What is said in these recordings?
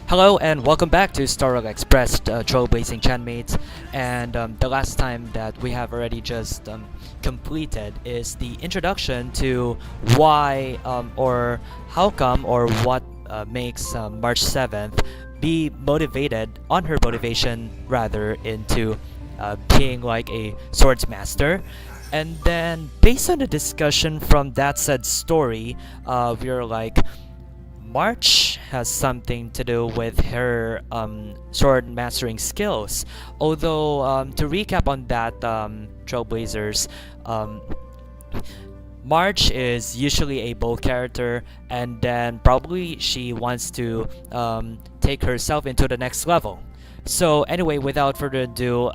Hello and welcome back to StarRail Express, Trailblazing Chatmates. And the last time that we have already just completed is the introduction to why or how come or what makes March 7th be motivated on her motivation rather into being like a swords master. And then based on the discussion from that said story, we're like, March has something to do with her sword mastering skills. Although, to recap on that, Trailblazers, March is usually a bold character, and then probably she wants to take herself into the next level. So anyway, without further ado,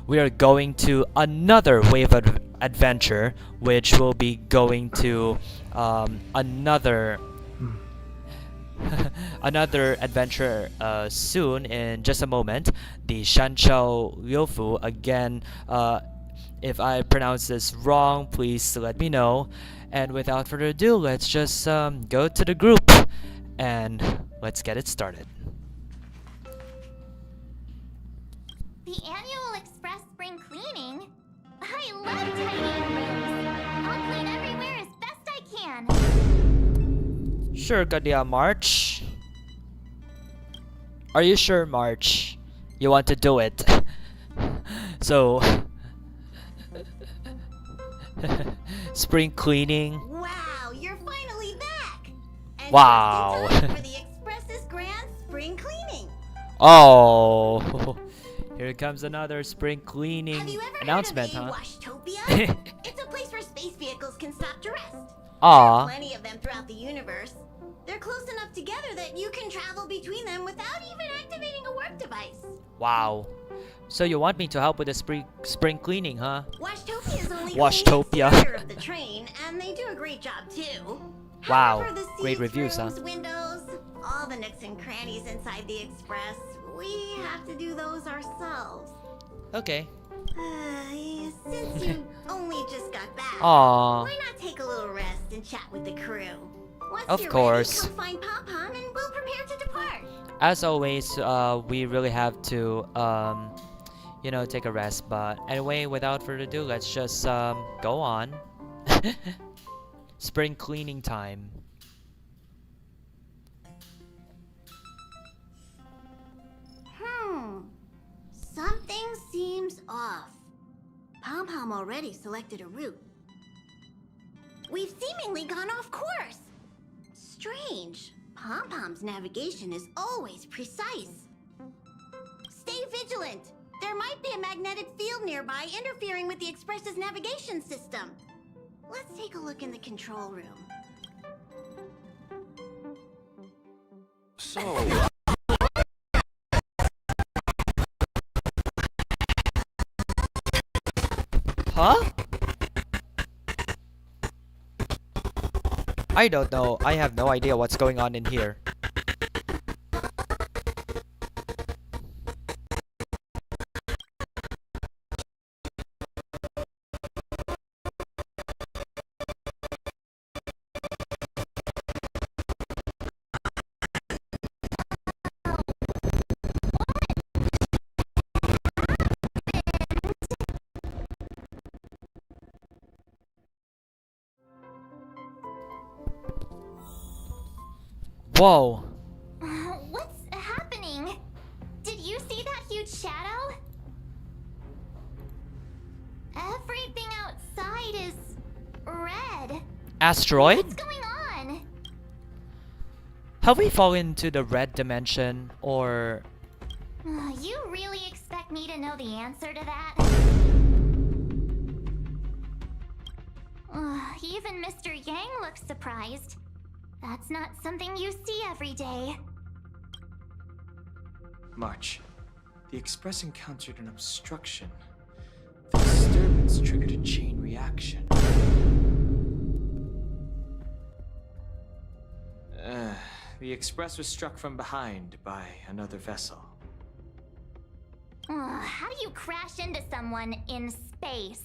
we are going to another wave of adventure, which will be going to another another adventure soon in just a moment. The Shanchao Liufu again. If I pronounce this wrong, please let me know. And without further ado, let's just go to the group and let's get it started. The annual Express spring cleaning? I love tidying rooms. I'll clean everywhere as best I can. Sure, Kadia March. Are you sure, March? You want to do it? So, spring cleaning. Wow, you're finally back! And Wow. just in time for the Express's grand spring cleaning. Oh, here comes another spring cleaning Have you ever announcement, heard of huh? Washtopia? It's a place where space vehicles can stop to rest. Aw. Plenty of them throughout the universe. They're close enough together that you can travel between them without even activating a work device. Wow. So you want me to help with the spring cleaning, huh? Washtopia is only Washtopia. the exterior of the train, and they do a great job too. Wow, However, the great seats, reviews, huh? rooms, windows, all the nooks and crannies inside the Express, we have to do those ourselves. Okay. Since you only just got back, Aw. why not take a little rest and chat with the crew? Once Of you're course. ready, come find Pom-Pom and we'll prepare to depart. As always, we really have to, take a rest. But anyway, without further ado, let's just go on. Spring cleaning time. Something seems off. Pom-Pom already selected a route. We've seemingly gone off course. Strange. Pom-Pom's navigation is always precise. Stay vigilant. There might be a magnetic field nearby interfering with the Express's navigation system. Let's take a look in the control room. So, Huh? I don't know. I have no idea what's going on in here. Whoa. What's happening? Did you see that huge shadow? Everything outside is red. Asteroid? What's going on? Have we fallen into the red dimension or... You really expect me to know the answer to that? Even Mr. Yang looks surprised. That's not something you see every day. March, the Express encountered an obstruction. The disturbance triggered a chain reaction. The Express was struck from behind by another vessel. How do you crash into someone in space?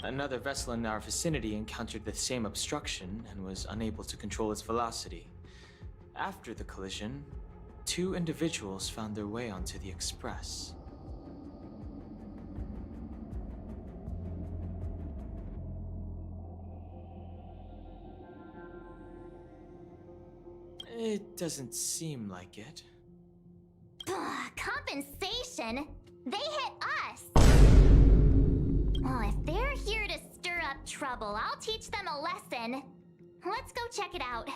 Another vessel in our vicinity encountered the same obstruction and was unable to control its velocity. After the collision, 2 individuals found their way onto the Express. It doesn't seem like it. Compensation? They hit us! Well, if they're here to stir up trouble, I'll teach them a lesson. Let's go check it out.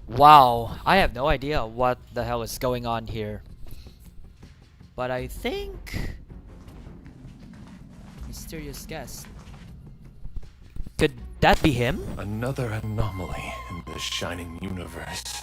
Wow, I have no idea what the hell is going on here. But I think... Mysterious guest. Could that be him? Another anomaly in the shining universe.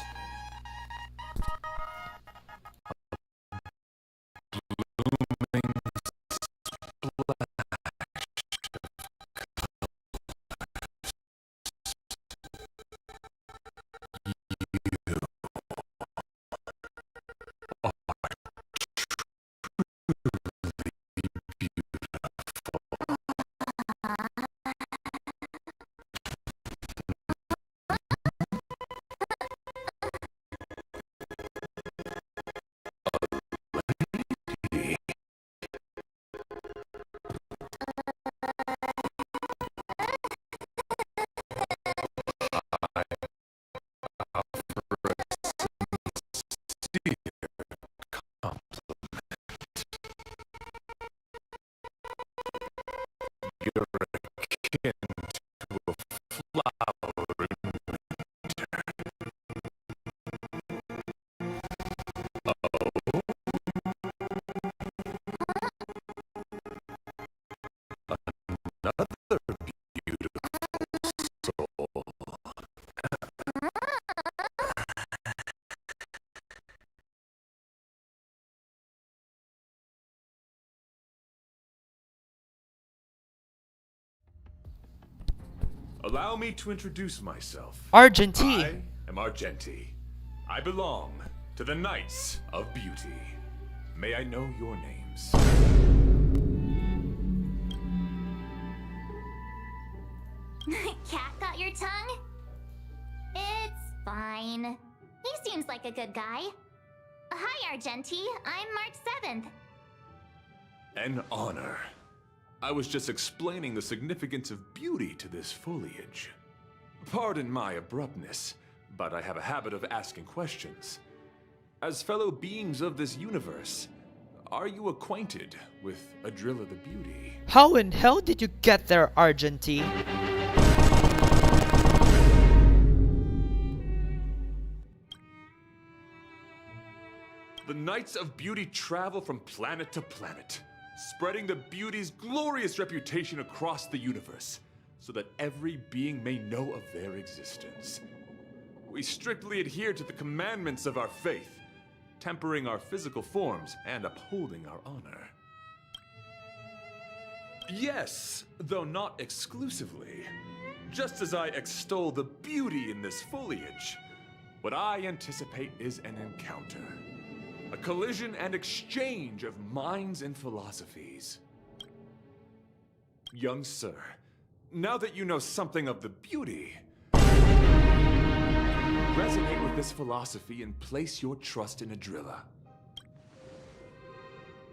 Allow me to introduce myself. Argenti. I am Argenti. I belong to the Knights of Beauty. May I know your names? Cat got your tongue? It's fine. He seems like a good guy. Hi, Argenti. I'm March 7th. An honor. I was just explaining the significance of beauty to this foliage. Pardon my abruptness, but I have a habit of asking questions. As fellow beings of this universe, are you acquainted with Adrilla the Beauty? How in hell did you get there, Argenti? The Knights of Beauty travel from planet to planet, spreading the beauty's glorious reputation across the universe, so that every being may know of their existence. We strictly adhere to the commandments of our faith, tempering our physical forms and upholding our honor. Yes, though not exclusively. Just as I extol the beauty in this foliage, what I anticipate is an encounter. A collision and exchange of minds and philosophies. Young sir, now that you know something of the beauty, resonate with this philosophy and place your trust in Adrilla.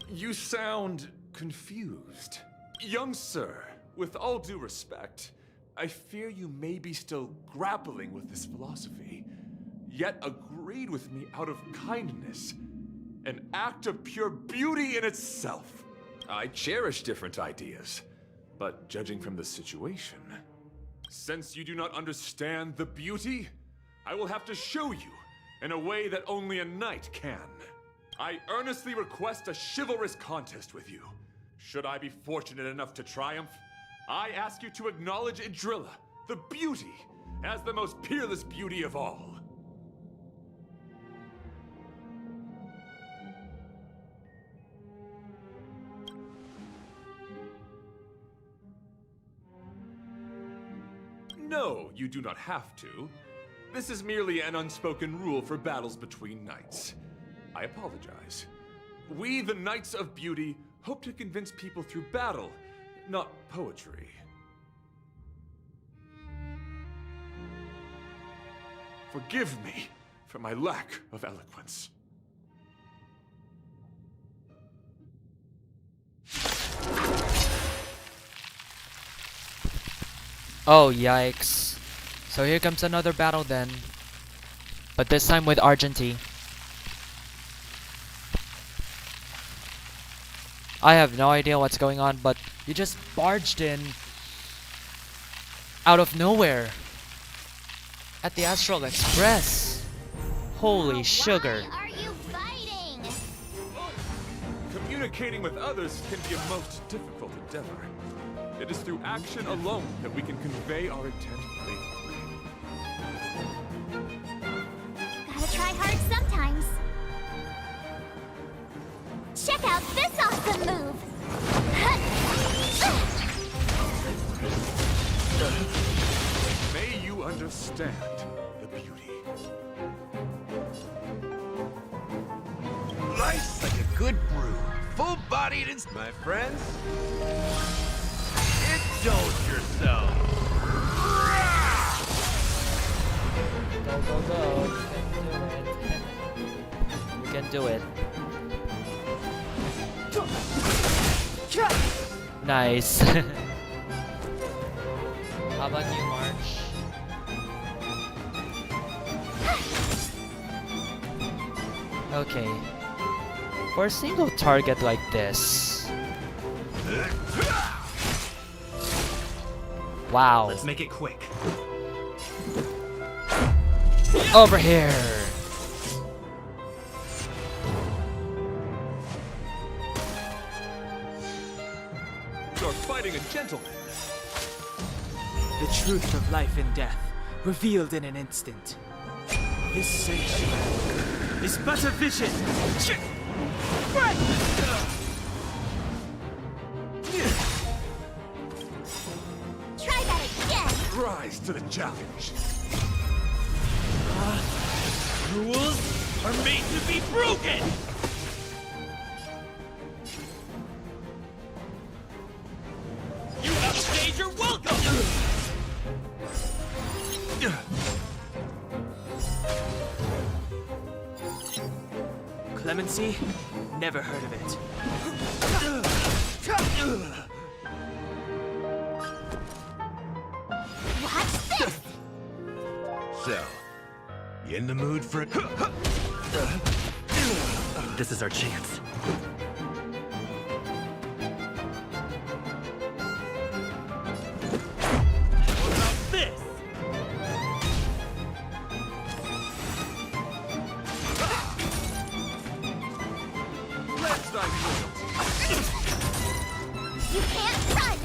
You sound confused. Young sir, with all due respect, I fear you may be still grappling with this philosophy, yet agreed with me out of kindness. An act of pure beauty in itself. I cherish different ideas, but judging from the situation, since you do not understand the beauty, I will have to show you in a way that only a knight can. I earnestly request a chivalrous contest with you. Should I be fortunate enough to triumph, I ask you to acknowledge Adrilla, the beauty, as the most peerless beauty of all. No, you do not have to. This is merely an unspoken rule for battles between knights. I apologize. We, the Knights of Beauty, hope to convince people through battle, not poetry. Forgive me for my lack of eloquence. Oh, yikes. So here comes another battle then. But this time with Argenti. I have no idea what's going on, but you just barged in out of nowhere at the StarRail Express. Holy sugar. Why are you fighting? Communicating with others can be a most difficult endeavor. It is through action alone that we can convey our intent clearly. Gotta try hard sometimes. Check out this awesome move! May you understand the beauty. Life's like a good brew, full-bodied and... My friends, indulge yourself. Go, go, go. You can do it. Nice. How about you, March? Okay. For a single target like this. Wow. Let's make it quick. Over here. You're fighting a gentleman. The truth of life and death, revealed in an instant. This sanctuary is but a vision. Try that again! Rise to the challenge. Rules are made to be broken! You outstayed your welcome! Clemency? Never heard of it. Watch this! So, you in the mood for it? This is our chance. What about this? Let's dive You can't run!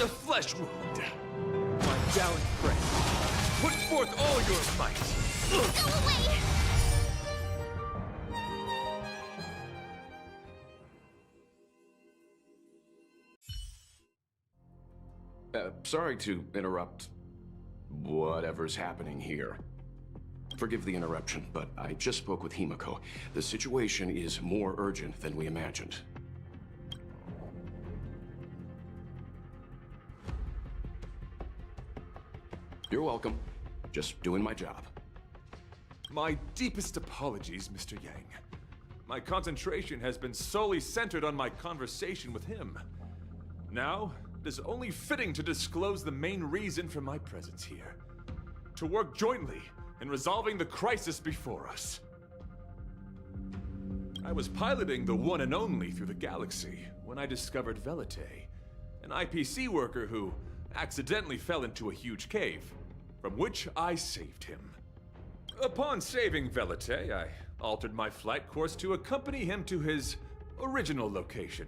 a flesh wound. My gallant friend, put forth all your might. Go away! Sorry to interrupt whatever's happening here. Forgive the interruption, but I just spoke with Himiko. The situation is more urgent than we imagined. You're welcome. Just doing my job. My deepest apologies, Mr. Yang. My concentration has been solely centered on my conversation with him. Now, it is only fitting to disclose the main reason for my presence here. To work jointly in resolving the crisis before us. I was piloting the one and only through the galaxy when I discovered Velite, an IPC worker who accidentally fell into a huge cave, from which I saved him. Upon saving Velite, I altered my flight course to accompany him to his original location.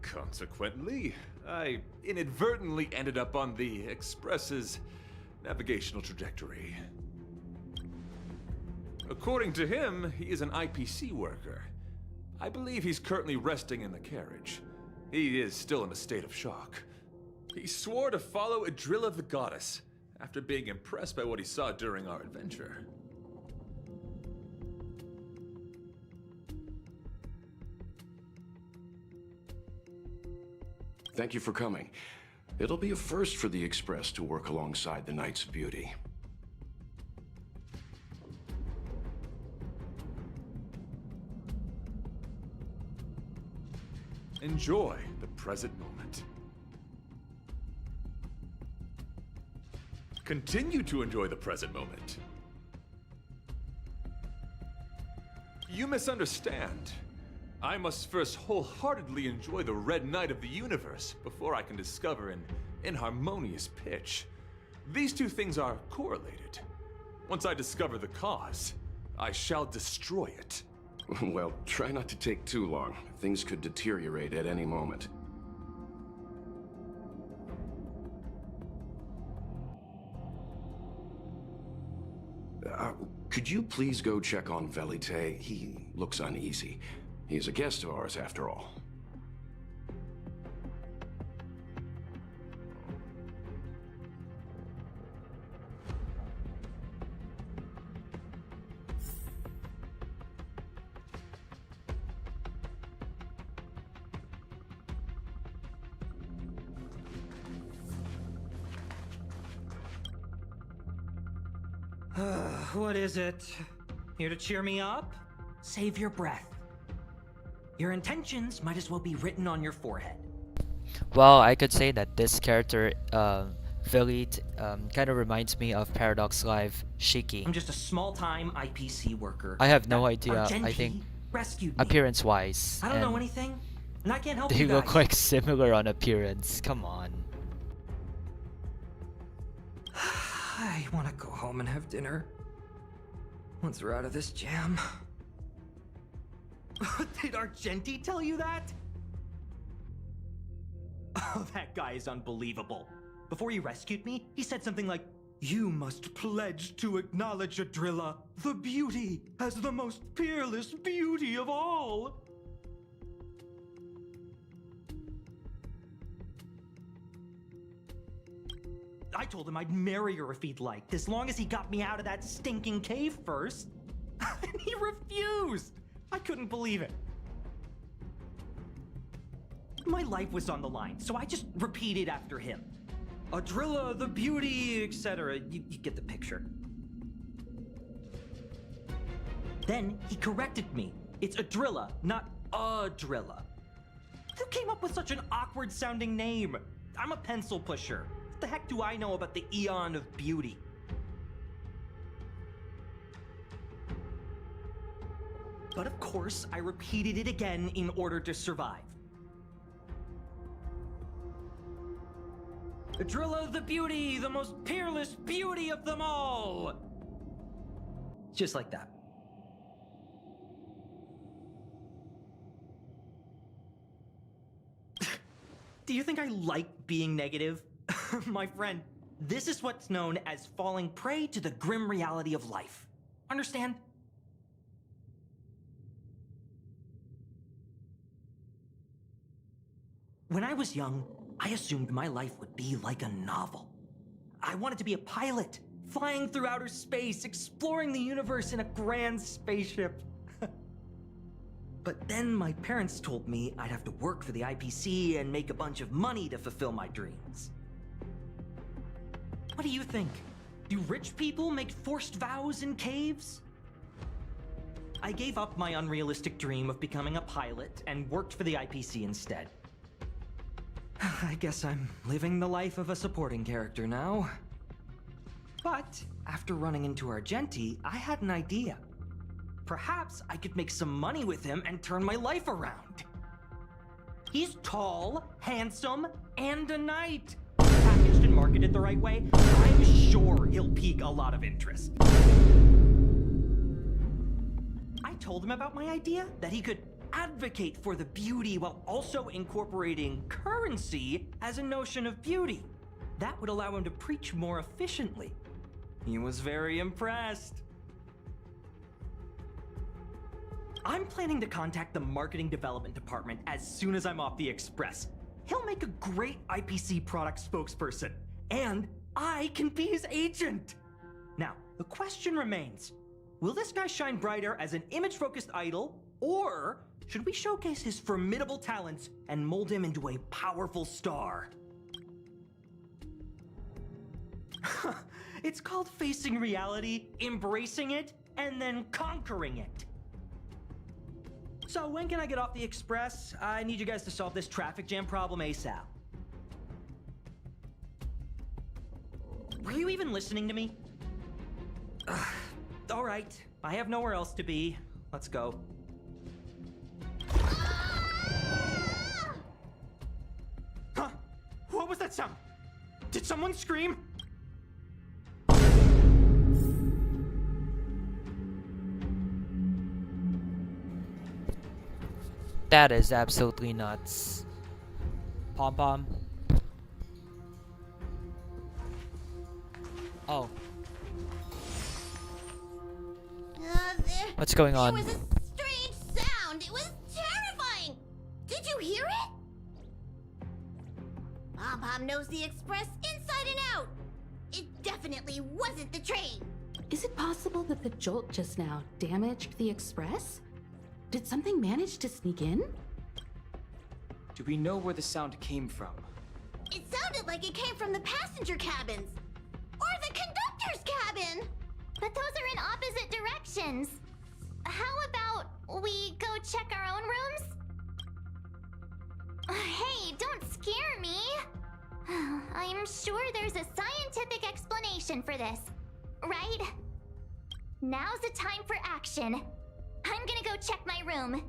Consequently, I inadvertently ended up on the Express's navigational trajectory. According to him, he is an IPC worker. I believe he's currently resting in the carriage. He is still in a state of shock. He swore to follow Adrilla the Goddess after being impressed by what he saw during our adventure. Thank you for coming. It'll be a first for the Express to work alongside the Knight's Beauty. Enjoy the present moment. Continue to enjoy the present moment. You misunderstand. I must first wholeheartedly enjoy the red night of the universe before I can discover an inharmonious pitch. These two things are correlated. Once I discover the cause, I shall destroy it. Well, try not to take too long. Things could deteriorate at any moment. Could you please go check on Velite? He looks uneasy. He's a guest of ours, after all. What is it? Here to cheer me up? Save your breath. Your intentions might as well be written on your forehead. Well, I could say that this character, Velit, kind of reminds me of Paradox Live Shiki. I'm just a small-time IPC worker. I have no idea. Argenti I think rescued me. appearance-wise, I don't know anything, and I can't help they you guys. look like similar on appearance. Come on. I want to go home and have dinner. Once we're out of this jam. Did Argenti tell you that? Oh, that guy is unbelievable. Before he rescued me, he said something like, "You must pledge to acknowledge Adrilla, the beauty, as the most peerless beauty of all." I told him I'd marry her if he'd liked, as long as he got me out of that stinking cave first. And he refused! I couldn't believe it. My life was on the line, so I just repeated after him. Adrilla, the beauty, etc. You get the picture. Then he corrected me. It's Adrilla, not Adrilla. Who came up with such an awkward sounding name? I'm a pencil pusher. What the heck do I know about the Eon of Beauty? But of course, I repeated it again in order to survive. Adrilla the beauty, the most peerless beauty of them all! Just like that. Do you think I like being negative? My friend, this is what's known as falling prey to the grim reality of life. Understand? When I was young, I assumed my life would be like a novel. I wanted to be a pilot, flying through outer space, exploring the universe in a grand spaceship. But then my parents told me I'd have to work for the IPC and make a bunch of money to fulfill my dreams. What do you think? Do rich people make forced vows in caves? I gave up my unrealistic dream of becoming a pilot and worked for the IPC instead. I guess I'm living the life of a supporting character now. But after running into Argenti, I had an idea. Perhaps I could make some money with him and turn my life around. He's tall, handsome, and a knight. Packaged and marketed the right way, I'm sure he'll pique a lot of interest. I told him about my idea, that he could advocate for the beauty while also incorporating currency as a notion of beauty. That would allow him to preach more efficiently. He was very impressed. I'm planning to contact the marketing development department as soon as I'm off the Express. He'll make a great IPC product spokesperson, and I can be his agent. Now, the question remains, will this guy shine brighter as an image-focused idol, or should we showcase his formidable talents and mold him into a powerful star? It's called facing reality, embracing it, and then conquering it. So when can I get off the express? I need you guys to solve this traffic jam problem ASAP. Were you even listening to me? All right, I have nowhere else to be. Let's go. Huh? What was that sound? Did someone scream? That is absolutely nuts. Pom Pom. Oh. What's going on? There was a strange sound. It was terrifying. Did you hear it? Pom Pom knows the express inside and out. It definitely wasn't the train. Is it possible that the jolt just now damaged the express? Did something manage to sneak in? Do we know where the sound came from? It sounded like it came from the passenger cabins. Or the conductor's cabin. But those are in opposite directions. How about we go check our own rooms? Hey, don't scare me. I'm sure there's a scientific explanation for this, right? Now's the time for action. I'm gonna go check my room.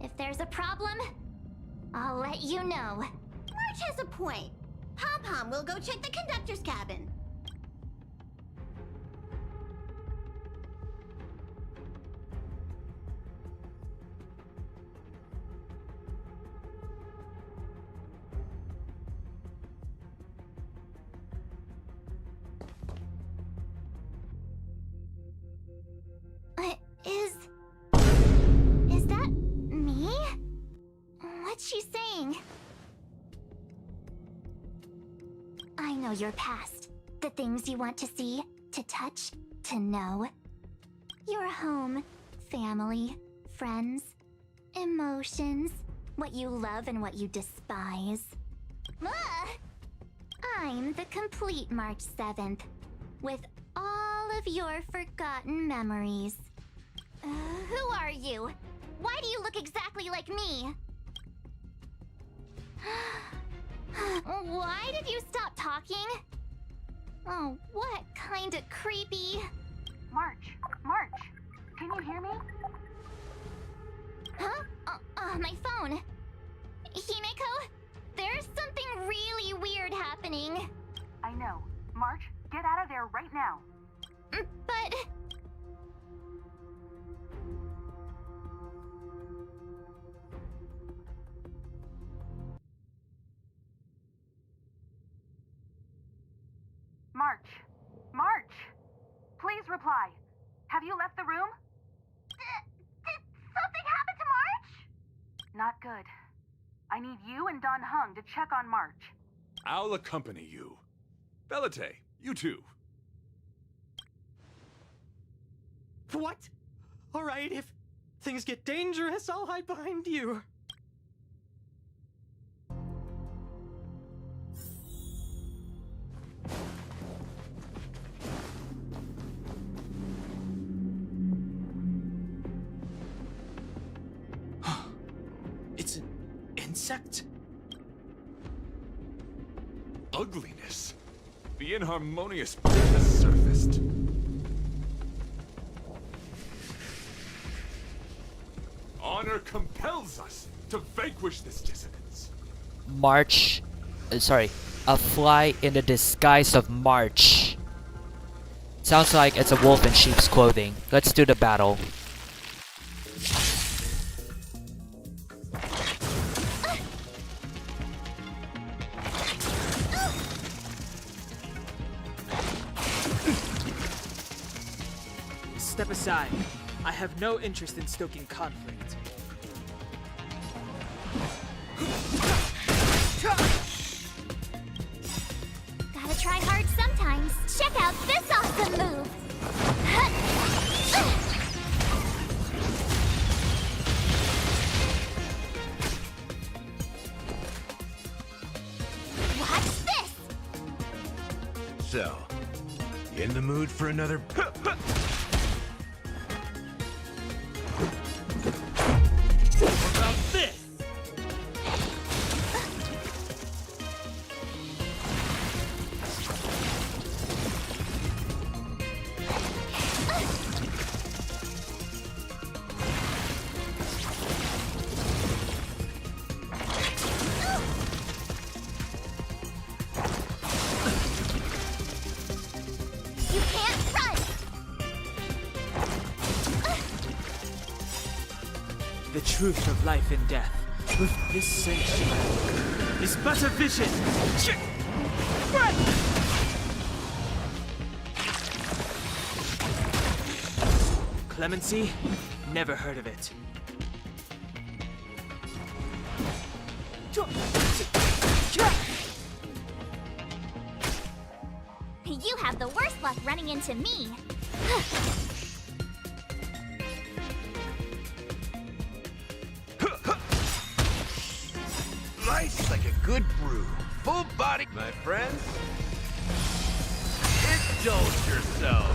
If there's a problem, I'll let you know. March has a point. Pom Pom will go check the conductor's cabin. Is that me? What's she saying? I know your past. The things you want to see, to touch, to know. Your home, family, friends, emotions, what you love and what you despise. Ah! I'm the complete March 7th, with all of your forgotten memories. Who are you? Why do you look exactly like me? Why did you stop talking? Oh, what kind of creepy... March, can you hear me? Huh? My phone. Himeko, there's something really weird happening. I know. March, get out of there right now. But... March! Please reply. Have you left the room? Did something happen to March? Not good. I need you and Don Hung to check on March. I'll accompany you. Belate, you too. What? All right, if things get dangerous, I'll hide behind you. It's an insect? Ugliness. The inharmonious bit has surfaced. Honor compels us to vanquish this dissonance. March. A fly in the disguise of March. Sounds like it's a wolf in sheep's clothing. Let's do the battle. Step aside. I have no interest in stoking conflict. Gotta try hard sometimes. Check out this awesome move! So, you in the mood for another... What about this? You can't run! The truth of life and death. With this sanctuary is but a vision. Clemency? Never heard of it. You have the worst luck running into me. Life's like a good brew. Full body, my friends. Indulge yourself.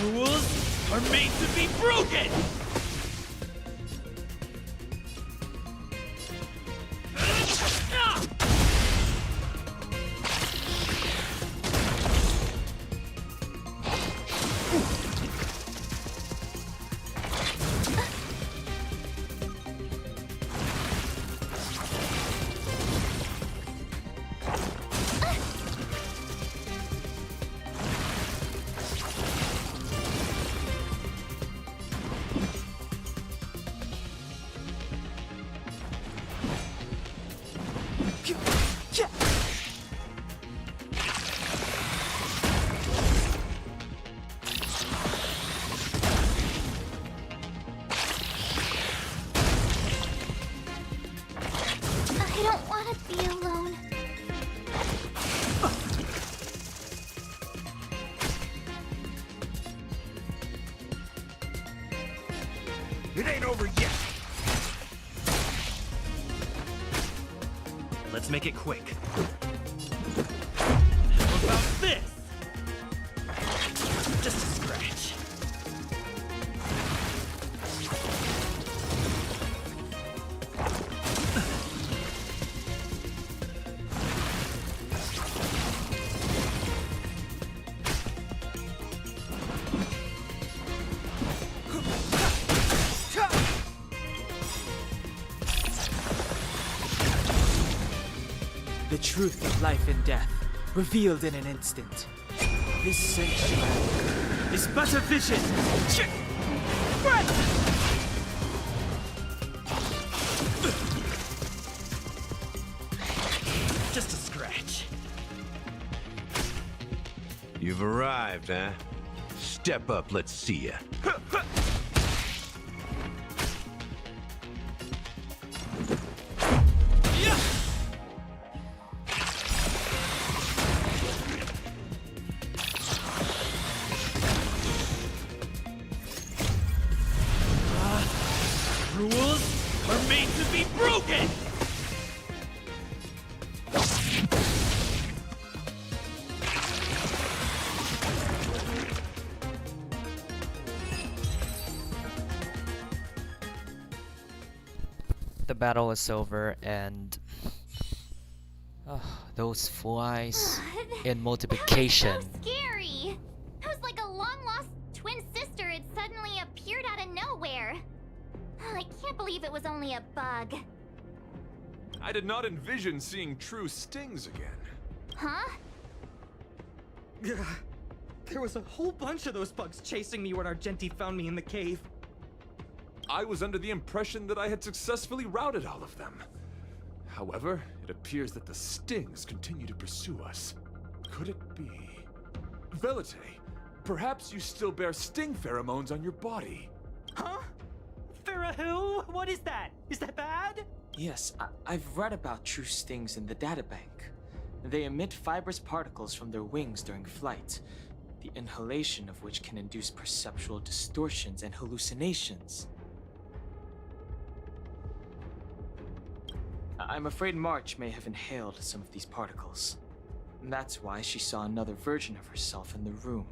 Rules are made to be broken! I don't want to be alone. It ain't over yet. Let's make it quick. What about this? Just a scratch. The truth of life and death, revealed in an instant. This sanctuary is but a vision. Just a scratch. You've arrived, huh? Step up, let's see ya. Rules are made to be broken! The battle is over, and those flies in multiplication. So scary! It was like a long-lost twin sister had suddenly appeared out of nowhere. I can't believe it was only a bug. I did not envision seeing true stings again. Huh? There was a whole bunch of those bugs chasing me when Argenti found me in the cave. I was under the impression that I had successfully routed all of them. However, it appears that the stings continue to pursue us. Could it be... Velite, perhaps you still bear sting pheromones on your body. Huh? Farah, what is that? Is that bad? Yes, I've read about true stings in the databank. They emit fibrous particles from their wings during flight. the inhalation of which can induce perceptual distortions and hallucinations. I'm afraid March may have inhaled some of these particles. And that's why she saw another version of herself in the room.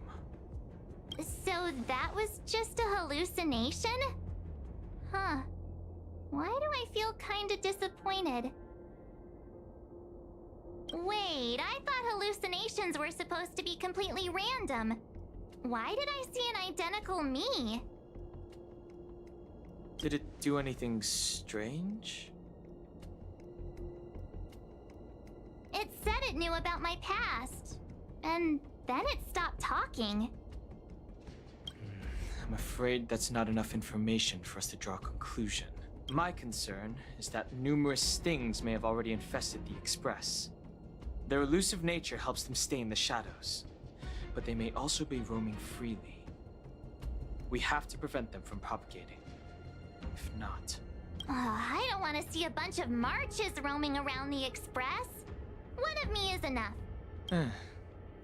So that was just a hallucination? Huh. Why do I feel kinda disappointed? Wait, I thought hallucinations were supposed to be completely random. Why did I see an identical me? Did it do anything strange? It said it knew about my past. And then it stopped talking. I'm afraid that's not enough information for us to draw a conclusion. My concern is that numerous things may have already infested the Express. Their elusive nature helps them stay in the shadows, but they may also be roaming freely. We have to prevent them from propagating. If not... I don't want to see a bunch of marches roaming around the Express. One of me is enough.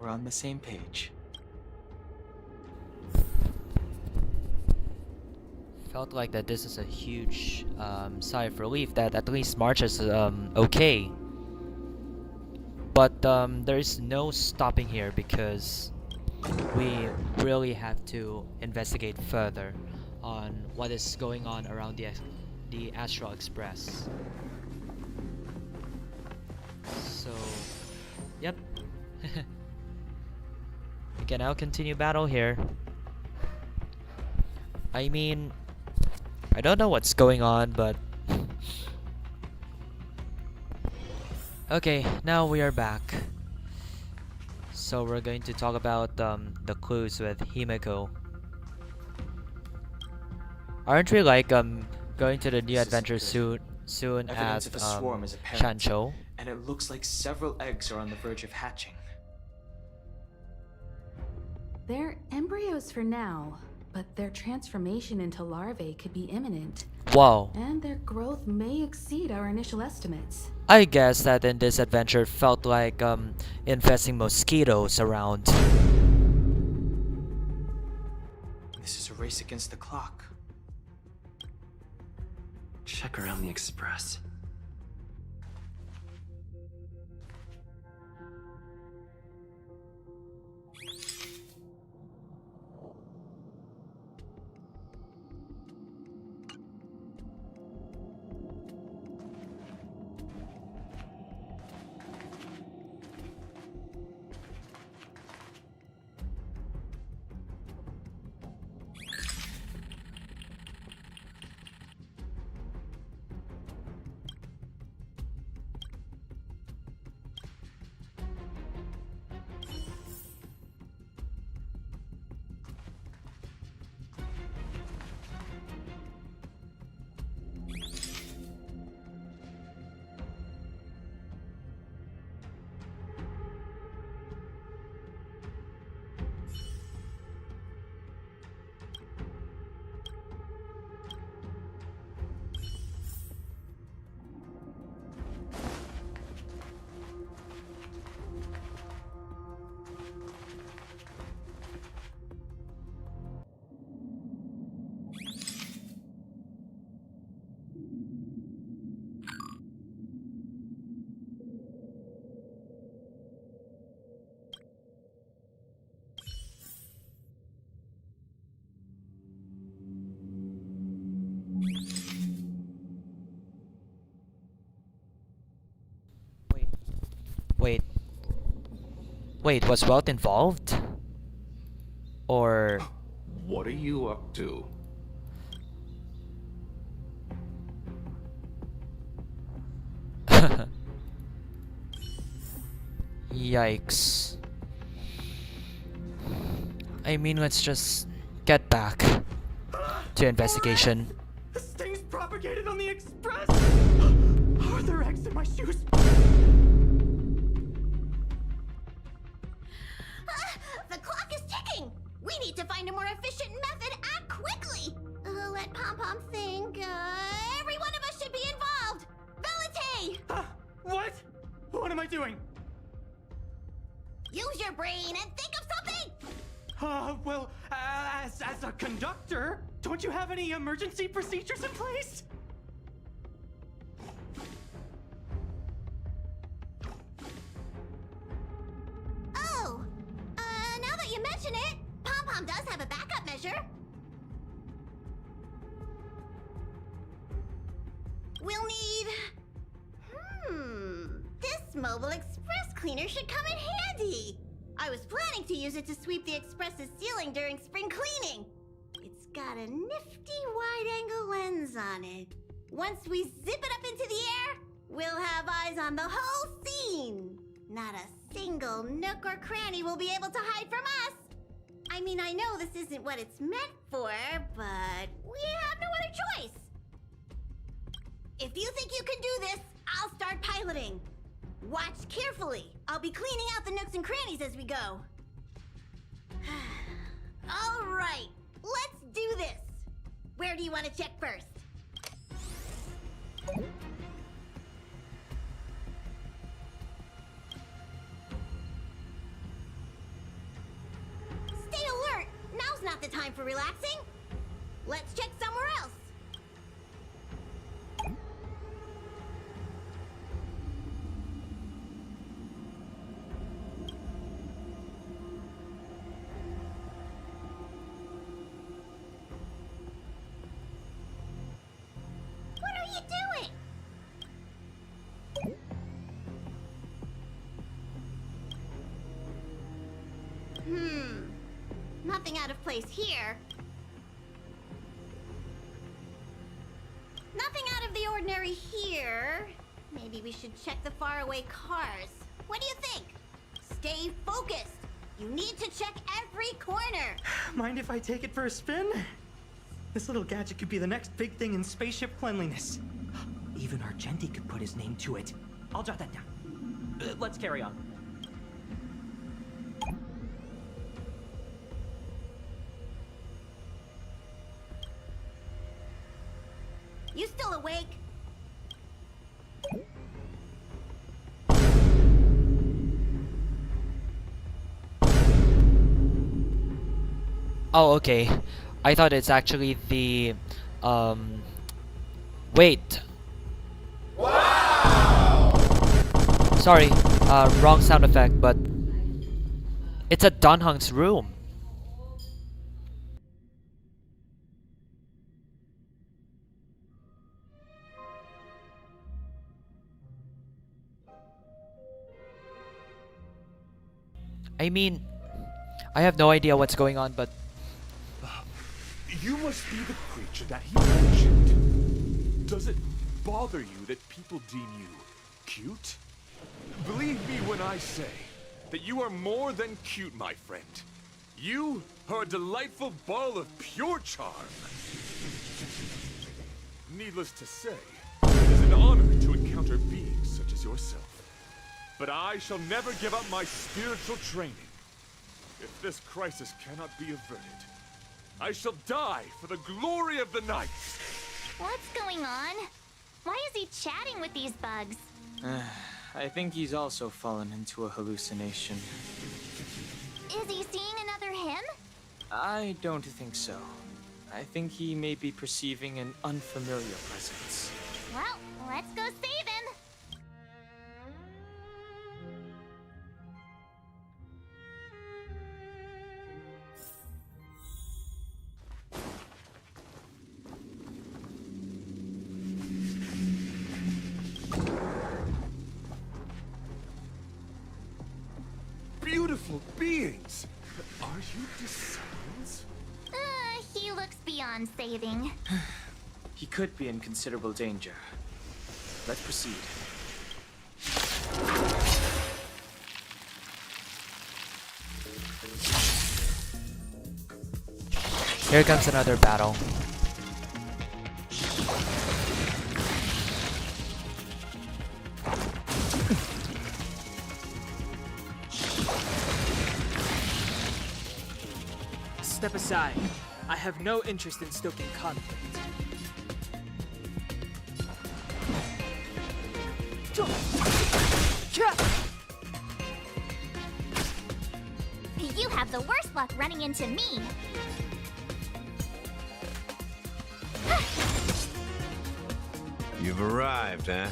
We're on the same page. Felt like that this is a huge sigh of relief that at least March is okay. But there is no stopping here because we really have to investigate further on what is going on around the Astral Express. So, yep. We can now continue battle here. I mean, I don't know what's going on, but okay, now we are back. So we're going to talk about the clues with Himeko. Aren't we like going to the new adventure soon Evidence at of a swarm is apparent, Shanchou? and it looks like several eggs are on the verge of hatching. They're embryos for now, but their transformation into larvae could be imminent. Wow. And their growth may exceed our initial estimates. I guess that in this adventure felt like infesting mosquitoes around. This is a race against the clock. Check around the Express. Wait, was Wealth involved? Or... What are you up to? Yikes. I mean, let's just get back to investigation. This thing's propagated on the Express! Are there eggs in my shoes? The clock is ticking! We need to find a more efficient method. Act quickly! Let Pom-Pom think. Every one of us should be involved! Valete! What? What am I doing? Use your brain and think of something! Well, as a conductor, don't you have any emergency procedures in place? Oh, now that you mention it, Pom-Pom does have a backup measure. We'll need... This mobile express cleaner should come in handy. I was planning to use it to sweep the express's ceiling during spring cleaning. It's got a nifty wide-angle lens on it. Once we zip it up into the air, we'll have eyes on the whole scene. Not a single nook or cranny will be able to hide from us. I mean, I know this isn't what it's meant for, but we have no other choice. If you think you can do this, I'll start piloting. Watch carefully. I'll be cleaning out the nooks and crannies as we go. All right, let's do this. Where do you want to check first? Stay alert. Now's not the time for relaxing. Let's check somewhere else. Nothing out of place here. Nothing out of the ordinary here. Maybe we should check the faraway cars. What do you think? Stay focused. You need to check every corner. Mind if I take it for a spin? This little gadget could be the next big thing in spaceship cleanliness. Even Argenti could put his name to it. I'll jot that down. Let's carry on. You still awake? Oh, okay. I thought it's actually the wait. Wow! Sorry, wrong sound effect, but it's a Danhang's room. I mean, I have no idea what's going on, but You must be the creature that he mentioned. Does it bother you that people deem you cute? Believe me when I say that you are more than cute, my friend. You are a delightful ball of pure charm. Needless to say, it is an honor to encounter beings such as yourself. But I shall never give up my spiritual training. If this crisis cannot be averted, I shall die for the glory of the night! What's going on? Why is he chatting with these bugs? I think he's also fallen into a hallucination. Is he seeing another him? I don't think so. I think he may be perceiving an unfamiliar presence. Well, let's go save him. Beautiful beings! Are you disciples? He looks beyond saving. He could be in considerable danger. Let's proceed. here comes another battle. Step aside. I have no interest in stoking conflict. You have have the worst luck running into me. You've arrived, huh?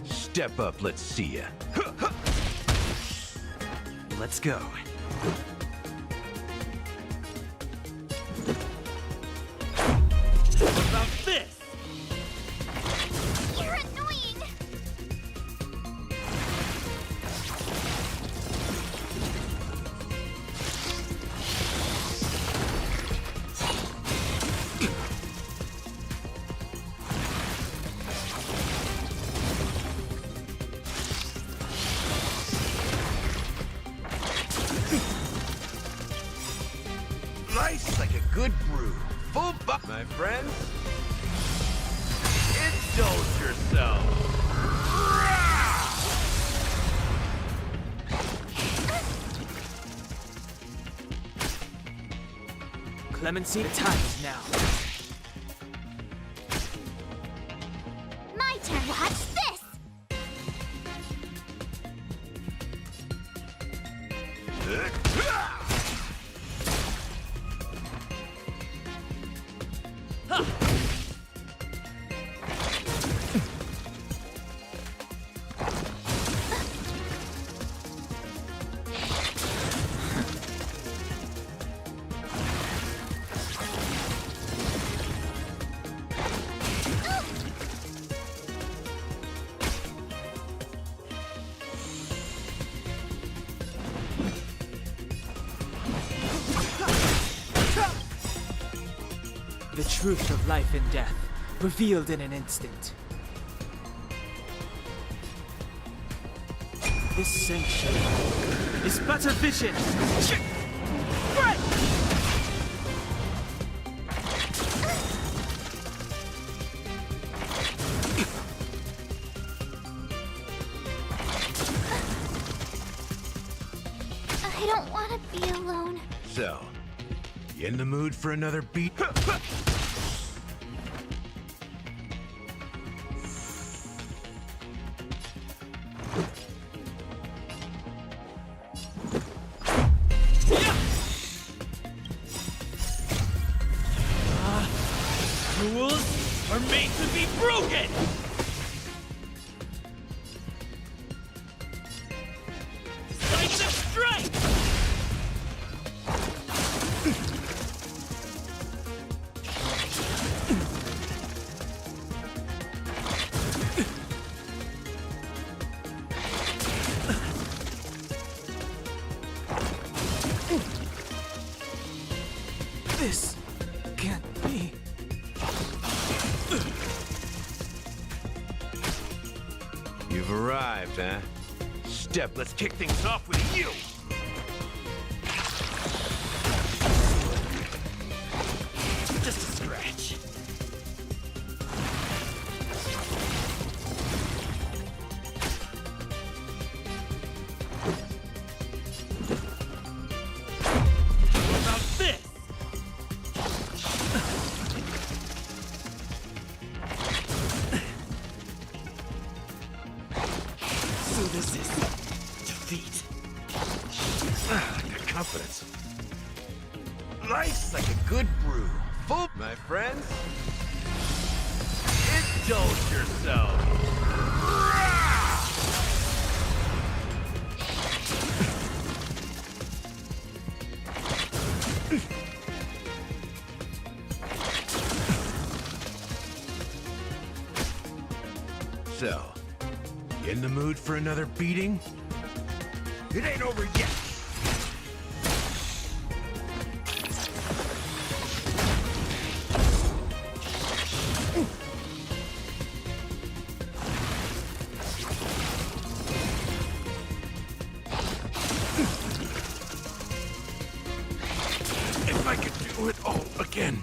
Step up, let's see ya. Let's go. What about this? You're annoying! Nice like a good brew. Full buck, my friends. Indulge yourself. Clemency, the time is now. My turn, watch this! The truth of life and death, revealed in an instant. This sanctuary is but a vision. Right! I don't want to be alone. So, you in the mood for another beat? Rules are made to be broken! Decisive strike! This can't be. You've arrived, huh? Step, let's kick things off with you! Just a scratch. What about this? So this is defeat. Good confidence. Nice like a good brew. Full, my friends. Indulge yourself. So, you in the mood for another beating? It ain't over yet. If I could do it all again.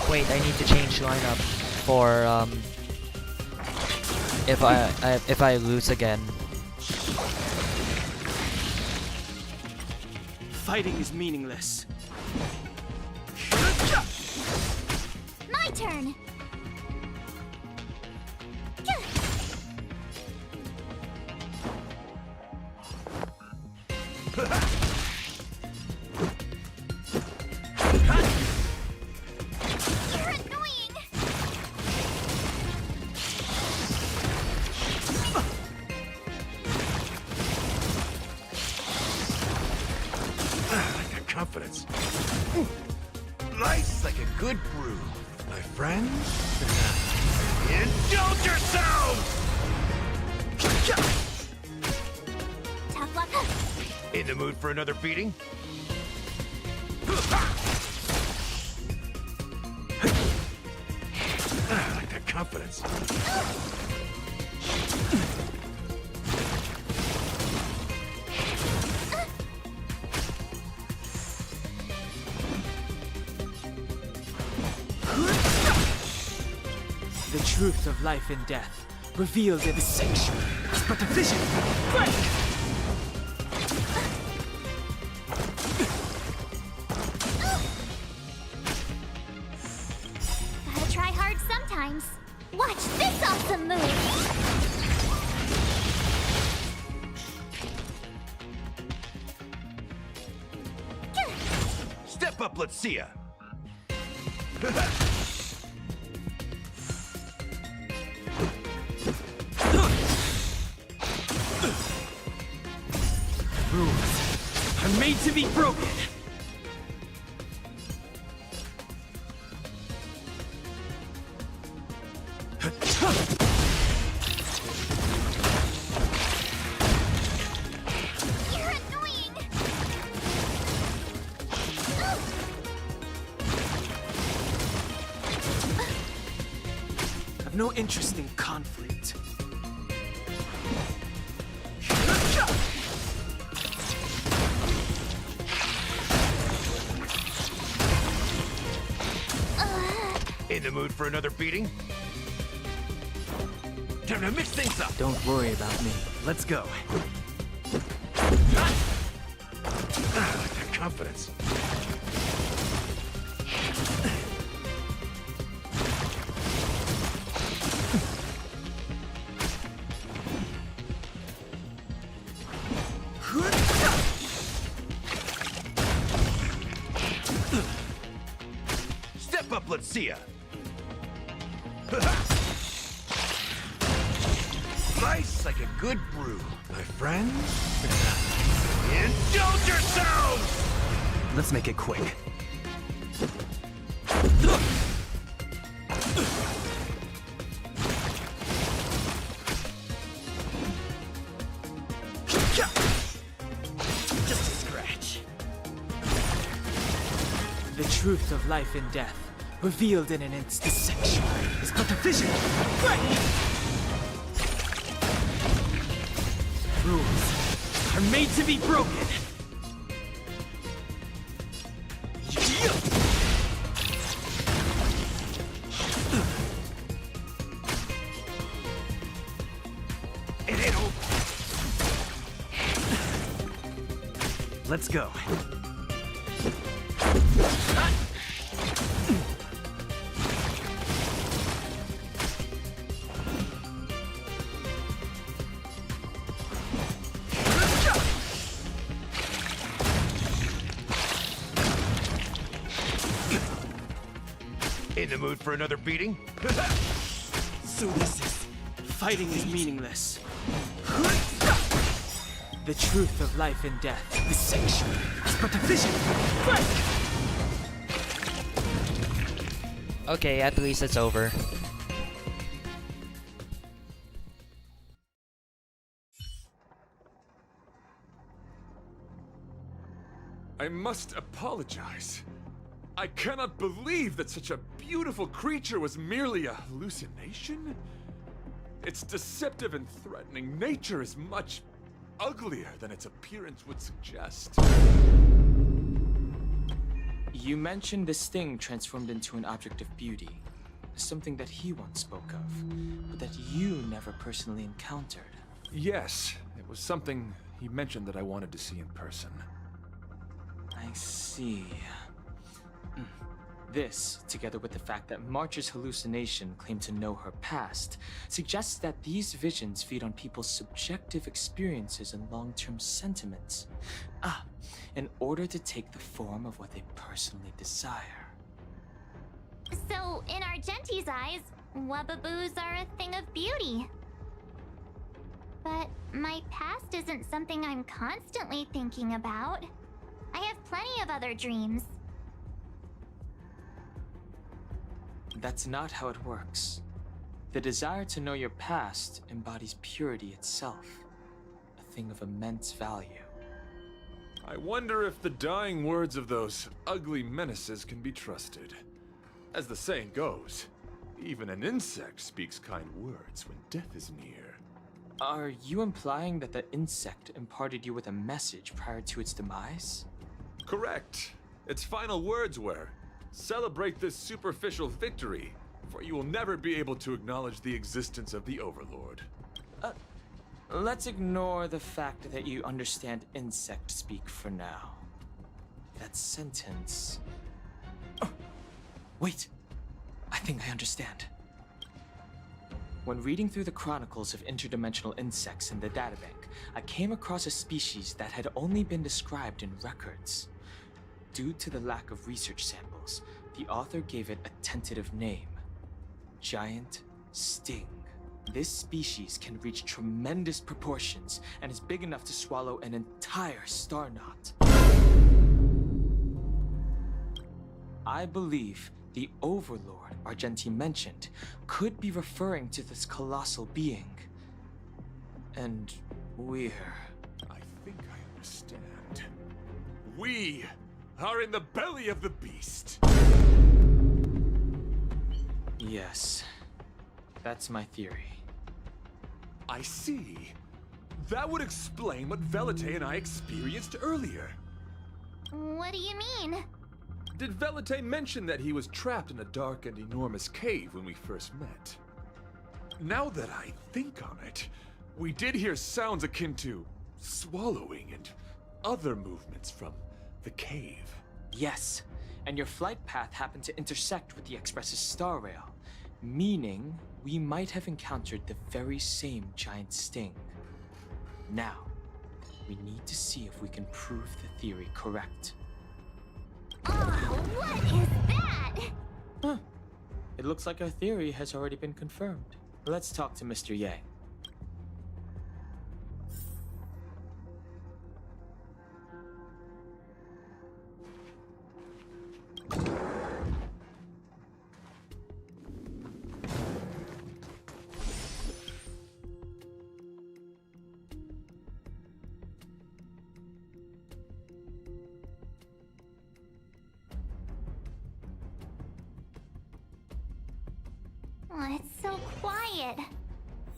Wait, I need to change lineup for if I lose again. Fighting is meaningless. my turn! You're annoying! Like that confidence. Nice like a good brew. My friends? Indulge yourselves! Tough luck. In the mood for another beating? Like that confidence. The truth of life and death, revealed in the sanctuary, is but a vision. Break! Gotta try hard sometimes. Watch this awesome move! Step up, let's see ya. Rules are made to be broken. You're annoying! I've no interest in conflict. In the mood for another beating? Time to mix things up. Don't worry about me. Let's go. Like that confidence. Step up, let's see ya. Nice like a good brew, my friends. Indulge yourselves! Let's make it quick. Just a scratch. The truth of life and death, revealed in an instant. The sanctuary is but a vision. Break! Rules are made to be broken. It ain't over. Let's go. In the mood for another beating? So this is... Fighting is meaningless. The truth of life and death, the sanctuary, is but a vision. Break! Okay, at least it's over. I must apologize. I cannot believe that such a beautiful creature was merely a hallucination. It's deceptive and threatening. Nature is much uglier than its appearance would suggest. You mentioned this thing transformed into an object of beauty. Something that he once spoke of, but that you never personally encountered. Yes, it was something he mentioned that I wanted to see in person. I see. This, together with the fact that March's hallucination claimed to know her past, suggests that these visions feed on people's subjective experiences and long-term sentiments. In order to take the form of what they personally desire. So, in Argenti's eyes, wubbaboos are a thing of beauty. But my past isn't something I'm constantly thinking about. I have plenty of other dreams. That's not how it works. The desire to know your past embodies purity itself, a thing of immense value. I wonder if the dying words of those ugly menaces can be trusted. As the saying goes, even an insect speaks kind words when death is near. Are you implying that the insect imparted you with a message prior to its demise? Correct. Its final words were, "Celebrate this superficial victory, for you will never be able to acknowledge the existence of the Overlord." Let's ignore the fact that you understand insect speak for now. That sentence... Oh, wait! I think I understand. When reading through the chronicles of interdimensional insects in the databank, I came across a species that had only been described in records. Due to the lack of research samples, the author gave it a tentative name: Giant Sting. This species can reach tremendous proportions and is big enough to swallow an entire star knot. I believe the Overlord Argenti mentioned could be referring to this colossal being. And I think I understand. We are in the belly of the beast! Yes, that's my theory. I see. That would explain what Velite and I experienced earlier. What do you mean? Did Velite mention that he was trapped in a dark and enormous cave when we first met? Now that I think on it, we did hear sounds akin to swallowing and other movements from the cave. Yes, and your flight path happened to intersect with the Express's StarRail, meaning we might have encountered the very same giant sting. Now, we need to see if we can prove the theory correct. Oh, what is that? It looks like our theory has already been confirmed. Let's talk to Mr. Yang. Oh, it's so quiet.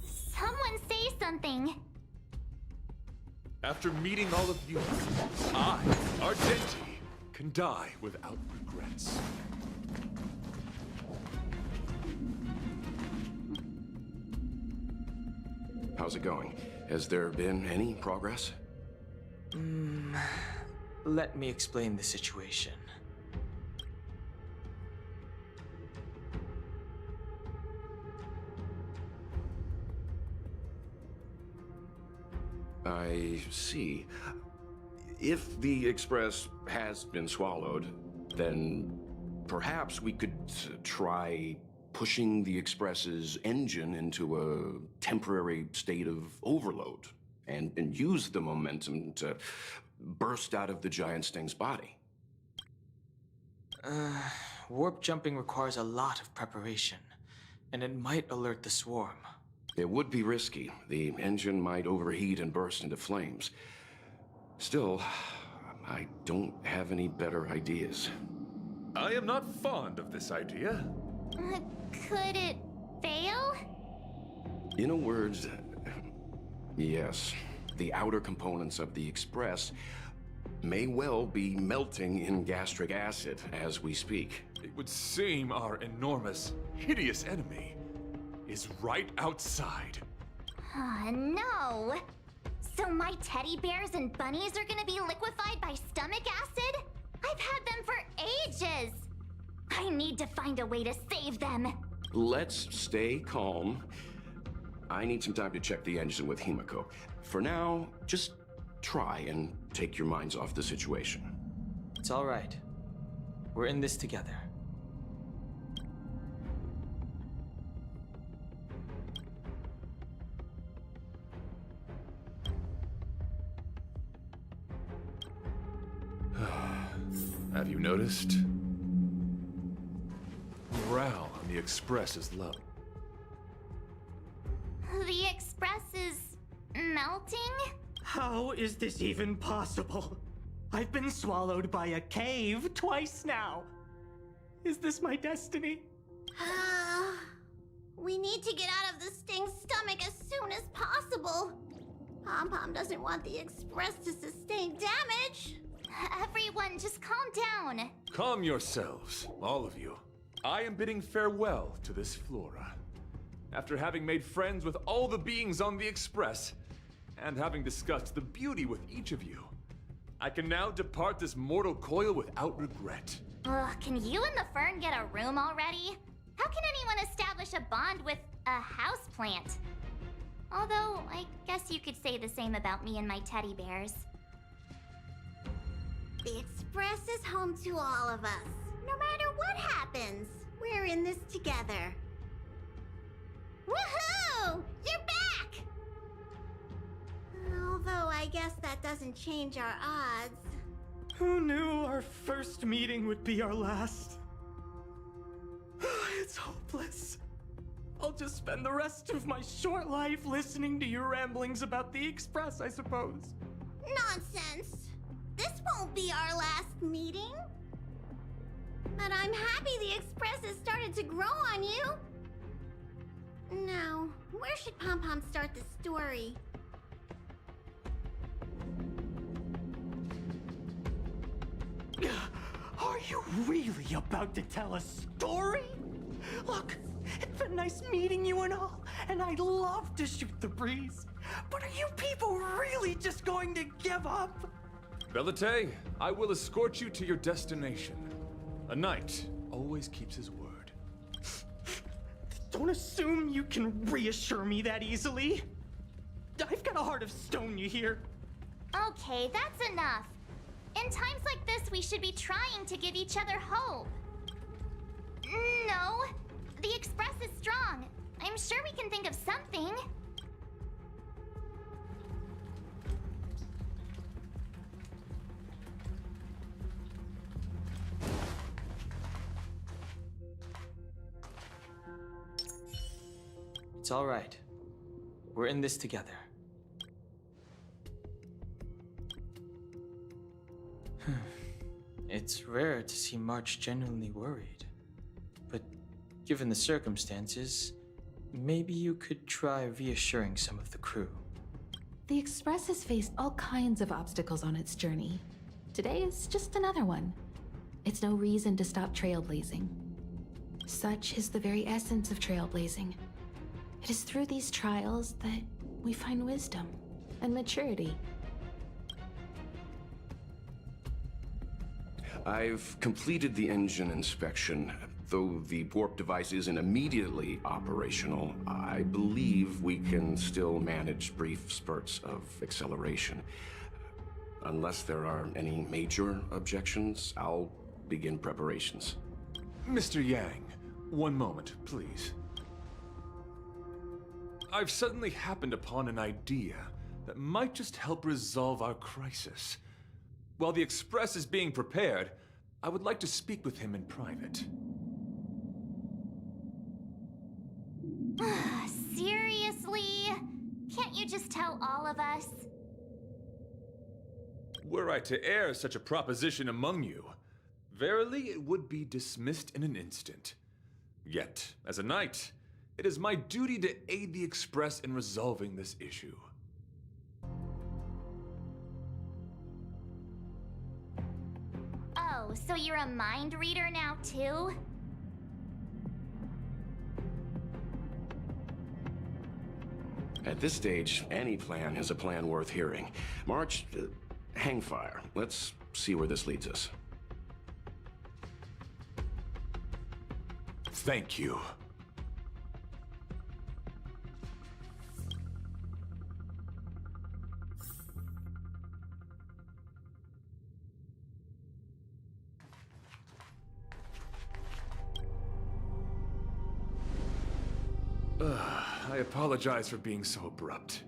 Someone say something. After meeting all of you, I, Argenti, can die without regrets. How's it going? Has there been any progress? Let me explain the situation. I see. If the Express has been swallowed, then perhaps we could try pushing the Express's engine into a temporary state of overload and use the momentum to burst out of the giant sting's body. Warp jumping requires a lot of preparation, and it might alert the swarm. It would be risky. The engine might overheat and burst into flames. Still, I don't have any better ideas. I am not fond of this idea. Could it fail? In a word, yes. The outer components of the Express may well be melting in gastric acid as we speak. It would seem our enormous, hideous enemy is right outside. No. So my teddy bears and bunnies are gonna be liquefied by stomach acid? I've had them for ages. I need to find a way to save them. Let's stay calm. I need some time to check the engine with Himiko. For now, just try and take your minds off the situation. It's all right. We're in this together. Have you noticed? Morale on the Express is low. The Express is melting? How is this even possible? I've been swallowed by a cave twice now. Is this my destiny? We need to get out of the Sting's stomach as soon as possible. Pom-Pom doesn't want the Express to sustain damage. Everyone, just calm down. Calm yourselves, all of you. I am bidding farewell to this flora. After having made friends with all the beings on the Express, and having discussed the beauty with each of you, I can now depart this mortal coil without regret. Ugh, can you and the Fern get a room already? How can anyone establish a bond with a houseplant? Although, I guess you could say the same about me and my teddy bears. The Express is home to all of us. No matter what happens, we're in this together. Woohoo! You're back! Although I guess that doesn't change our odds. Who knew our first meeting would be our last? It's hopeless. I'll just spend the rest of my short life listening to your ramblings about the Express, I suppose. Nonsense! This won't be our last meeting. But I'm happy the Express has started to grow on you. Now, where should Pom-Pom start the story? Are you really about to tell a story? Look, it's been nice meeting you and all, and I'd love to shoot the breeze. But are you people really just going to give up? Belate, I will escort you to your destination. A knight always keeps his word. Don't assume you can reassure me that easily. I've got a heart of stone, you hear? Okay, that's enough. In times like this, we should be trying to give each other hope. No, the Express is strong. I'm sure we can think of something. It's all right. We're in this together. It's rare to see March genuinely worried. But given the circumstances, maybe you could try reassuring some of the crew. The Express has faced all kinds of obstacles on its journey. Today is just another one. It's no reason to stop trailblazing. Such is the very essence of trailblazing. It is through these trials that we find wisdom and maturity. I've completed the engine inspection. Though the warp device isn't immediately operational, I believe we can still manage brief spurts of acceleration. Unless there are any major objections, I'll begin preparations. Mr. Yang, one moment, please. I've suddenly happened upon an idea that might just help resolve our crisis. While the Express is being prepared, I would like to speak with him in private. Seriously? Can't you just tell all of us? Were I to air such a proposition among you, verily it would be dismissed in an instant. Yet, as a knight, it is my duty to aid the Express in resolving this issue. Oh, so you're a mind reader now too? At this stage, any plan is a plan worth hearing. March, hang fire. Let's see where this leads us. Thank you. I apologize for being so abrupt.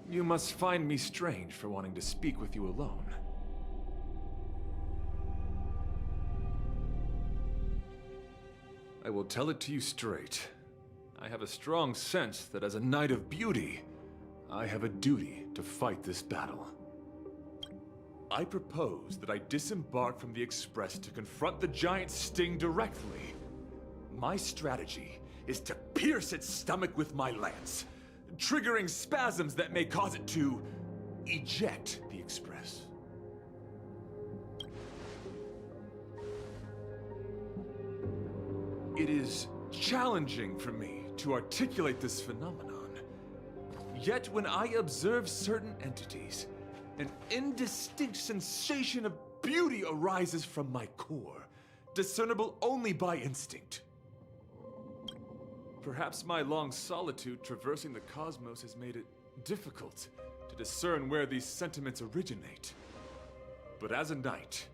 You must find me strange for wanting to speak with you alone. I will tell it to you straight. I have a strong sense that as a Knight of Beauty, I have a duty to fight this battle. I propose that I disembark from the Express to confront the giant sting directly. My strategy is to pierce its stomach with my lance, triggering spasms that may cause it to eject the Express. It is challenging for me to articulate this phenomenon. Yet when I observe certain entities, an indistinct sensation of beauty arises from my core, discernible only by instinct. Perhaps my long solitude traversing the cosmos has made it difficult to discern where these sentiments originate. But as a knight,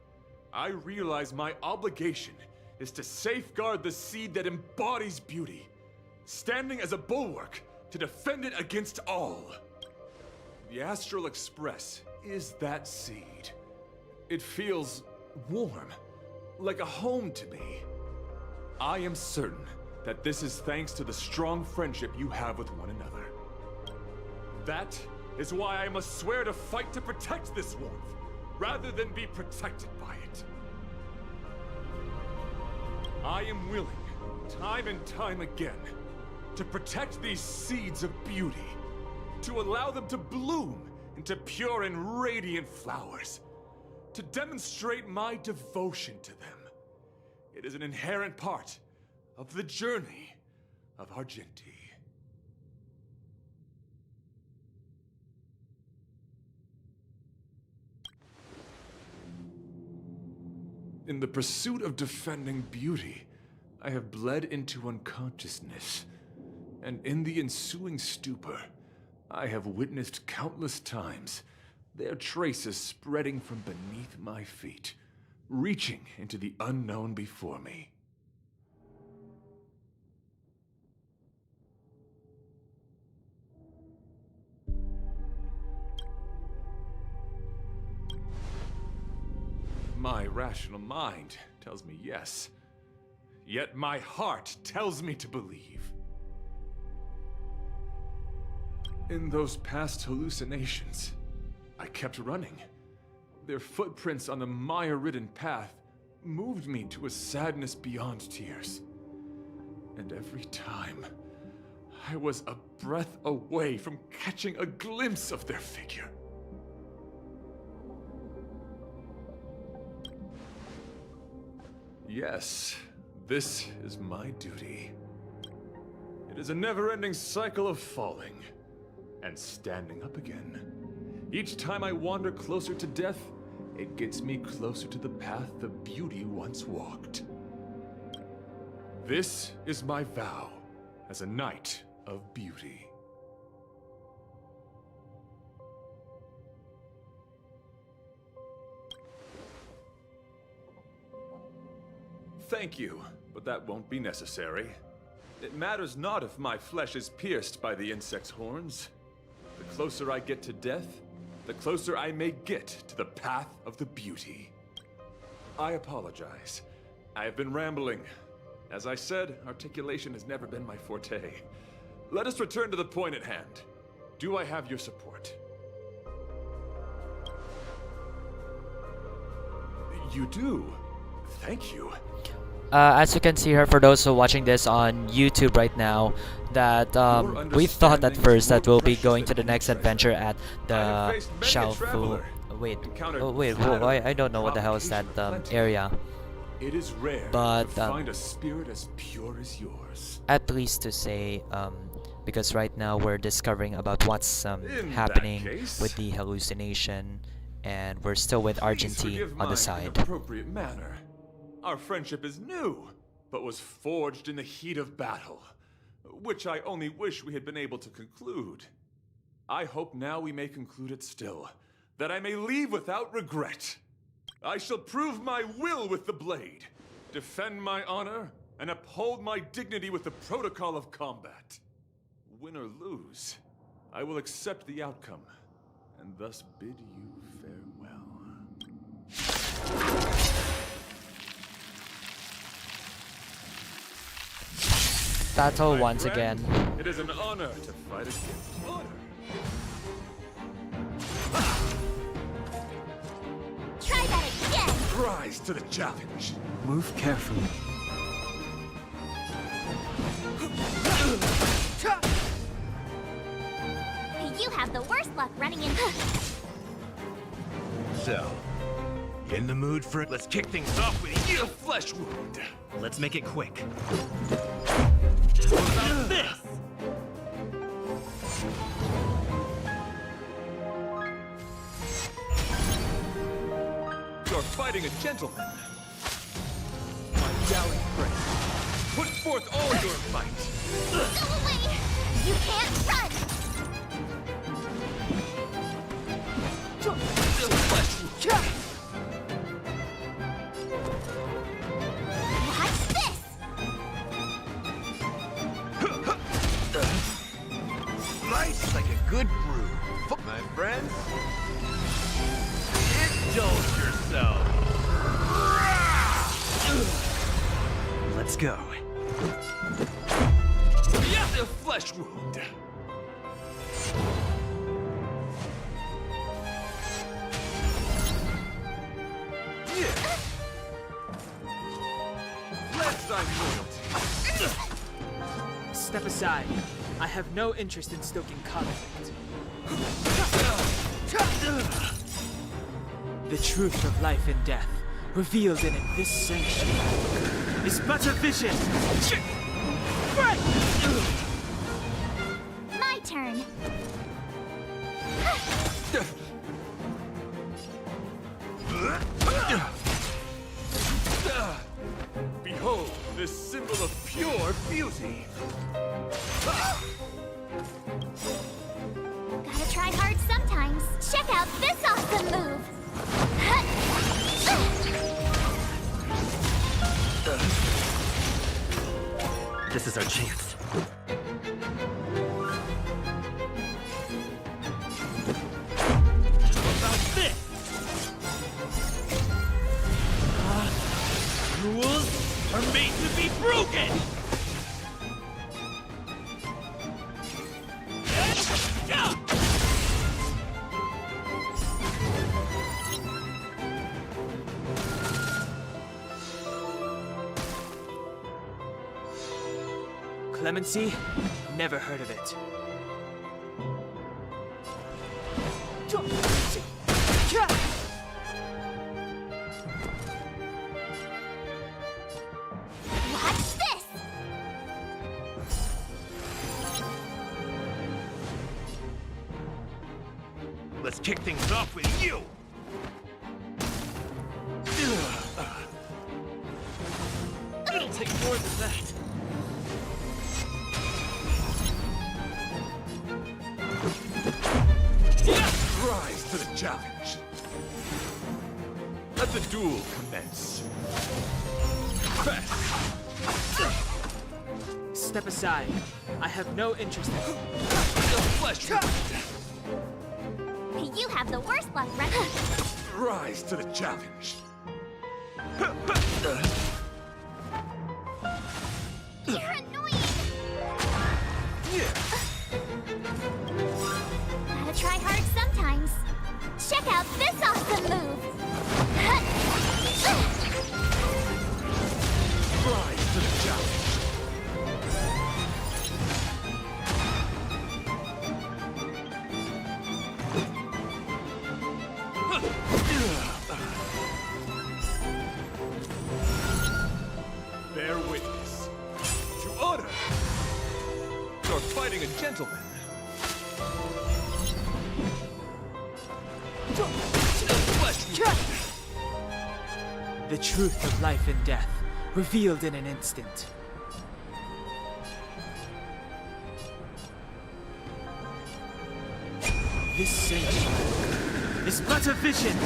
I realize my obligation is to safeguard the seed that embodies beauty, standing as a bulwark to defend it against all. The StarRail Express is that seed. It feels warm, like a home to me. I am certain that this is thanks to the strong friendship you have with one another. That is why I must swear to fight to protect this warmth, rather than be protected by it. I am willing, time and time again, to protect these seeds of beauty, to allow them to bloom into pure and radiant flowers, to demonstrate my devotion to them. It is an inherent part of the journey of Argenti. In the pursuit of defending beauty, I have bled into unconsciousness, and in the ensuing stupor, I have witnessed countless times their traces spreading from beneath my feet, reaching into the unknown before me. My rational mind tells me yes, yet my heart tells me to believe. In those past hallucinations, I kept running. Their footprints on the mire-ridden path moved me to a sadness beyond tears. And every time, I was a breath away from catching a glimpse of their figure. Yes, this is my duty. It is a never-ending cycle of falling and standing up again. Each time I wander closer to death, it gets me closer to the path the beauty once walked. This is my vow as a Knight of Beauty. Thank you, but that won't be necessary. It matters not if my flesh is pierced by the insect's horns. The closer I get to death, the closer I may get to the path of the beauty. I apologize. I have been rambling. As I said, articulation has never been my forte. Let us return to the point at hand. Do I have your support? You do. Thank you. As you can see here, for those who are watching this on YouTube right now, that we thought at first that we'll be going to the next adventure at the Xiaofu. I don't know what the hell is that area. It is rare but to find a spirit as pure as yours. At least to say, because right now we're discovering about what's happening with the hallucination, and we're still with Argenti on the side. Appropriate manner. Our friendship is new, but was forged in the heat of battle, which I only wish we had been able to conclude. I hope now we may conclude it still, that I may leave without regret. I shall prove my will with the blade, defend my honor, and uphold my dignity with the protocol of combat. Win or lose, I will accept the outcome, and thus bid you farewell. Battle My once friend, again. It is an honor to fight against honor. Try that again! Rise to the challenge. Move carefully. You have the worst luck running in. So, you in the mood for it? Let's kick things off with A flesh wound. Let's make it quick. this! You're fighting a gentleman. My gallant friend. Put forth all your might. Go away! You can't run! Watch this! Nice like a good brew. My friends, indulge yourself. Let's go. A flesh wound. Pledge thy loyalty. Step aside. I have no interest in stoking conflict. The truth of life and death, revealed in this sanctuary, is but a vision. Right! My turn. Behold, this symbol of pure beauty. Gotta try hard sometimes. Check out this awesome move. This is our chance. About this! Rules are made to be broken! Clemency? Never heard of it. Watch this! Let's kick things off with you! It'll take more than that. Rise to the challenge. Let the duel commence. Press. Step aside. I have no interest in The flesh wound. You have the worst luck running. Rise to the challenge. You're annoying! Gotta try hard sometimes. Check out this awesome move! Rise to the challenge. Bear witness. To order. You're fighting a gentleman. the truth of life and death, revealed in an instant. This sanctuary is but a vision.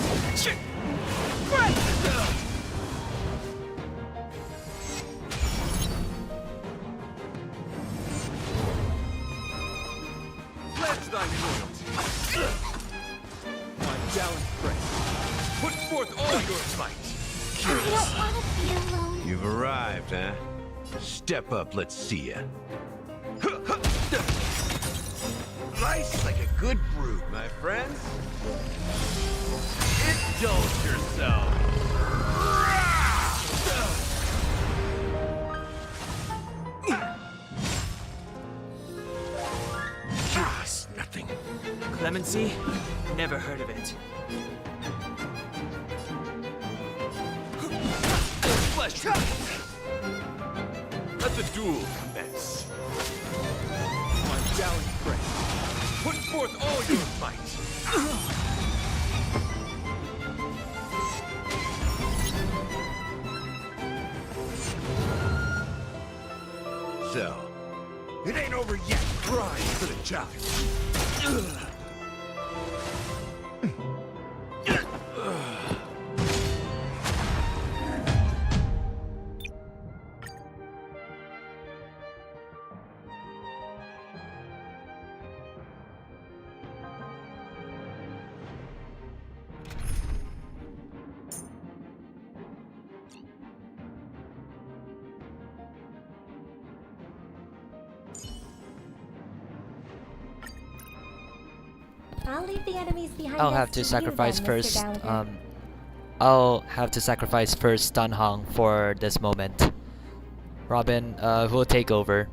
Pledge thy loyalty. My gallant friend, put forth all your might. I don't want to be alone. You've arrived, huh? Step up, let's see ya. Nice like a good brew, my friends. Indulge yourself. Just nothing. Clemency? Never heard of it. Flesh. Let the duel commence. My gallant friend, put forth all your might. So, it ain't over yet. Rise to the challenge. I'll leave the enemies behind. I'll have to sacrifice first. I'll have to sacrifice first Stun Hong for this moment. Robin, who will take over?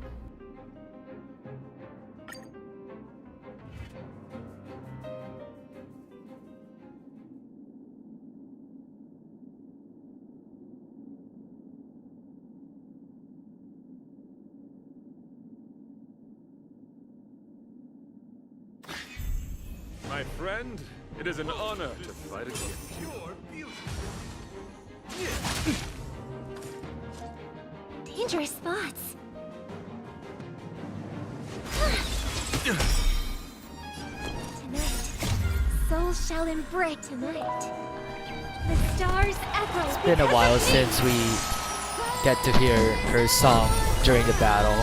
My friend, it is an honor to fight against you. Dangerous spots. Tonight, souls shall embrace tonight. The stars echo. It's been a while since we get to hear her song during the battle.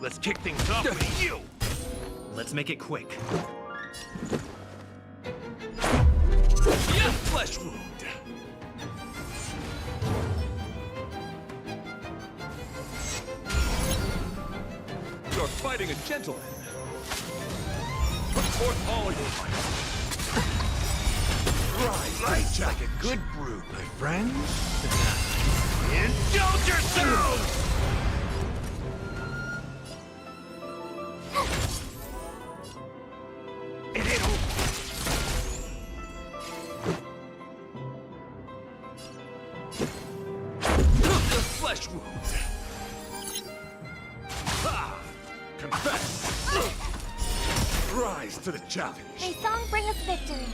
Let's kick things off with you. Let's make it quick. Flesh wound. You're fighting a gentleman. Put forth all your might. Rise, Life's like a good brew, my friends. Indulge yourselves! It ain't over. The flesh wound. Ha! Confess. Rise to the challenge. May song bring us victory.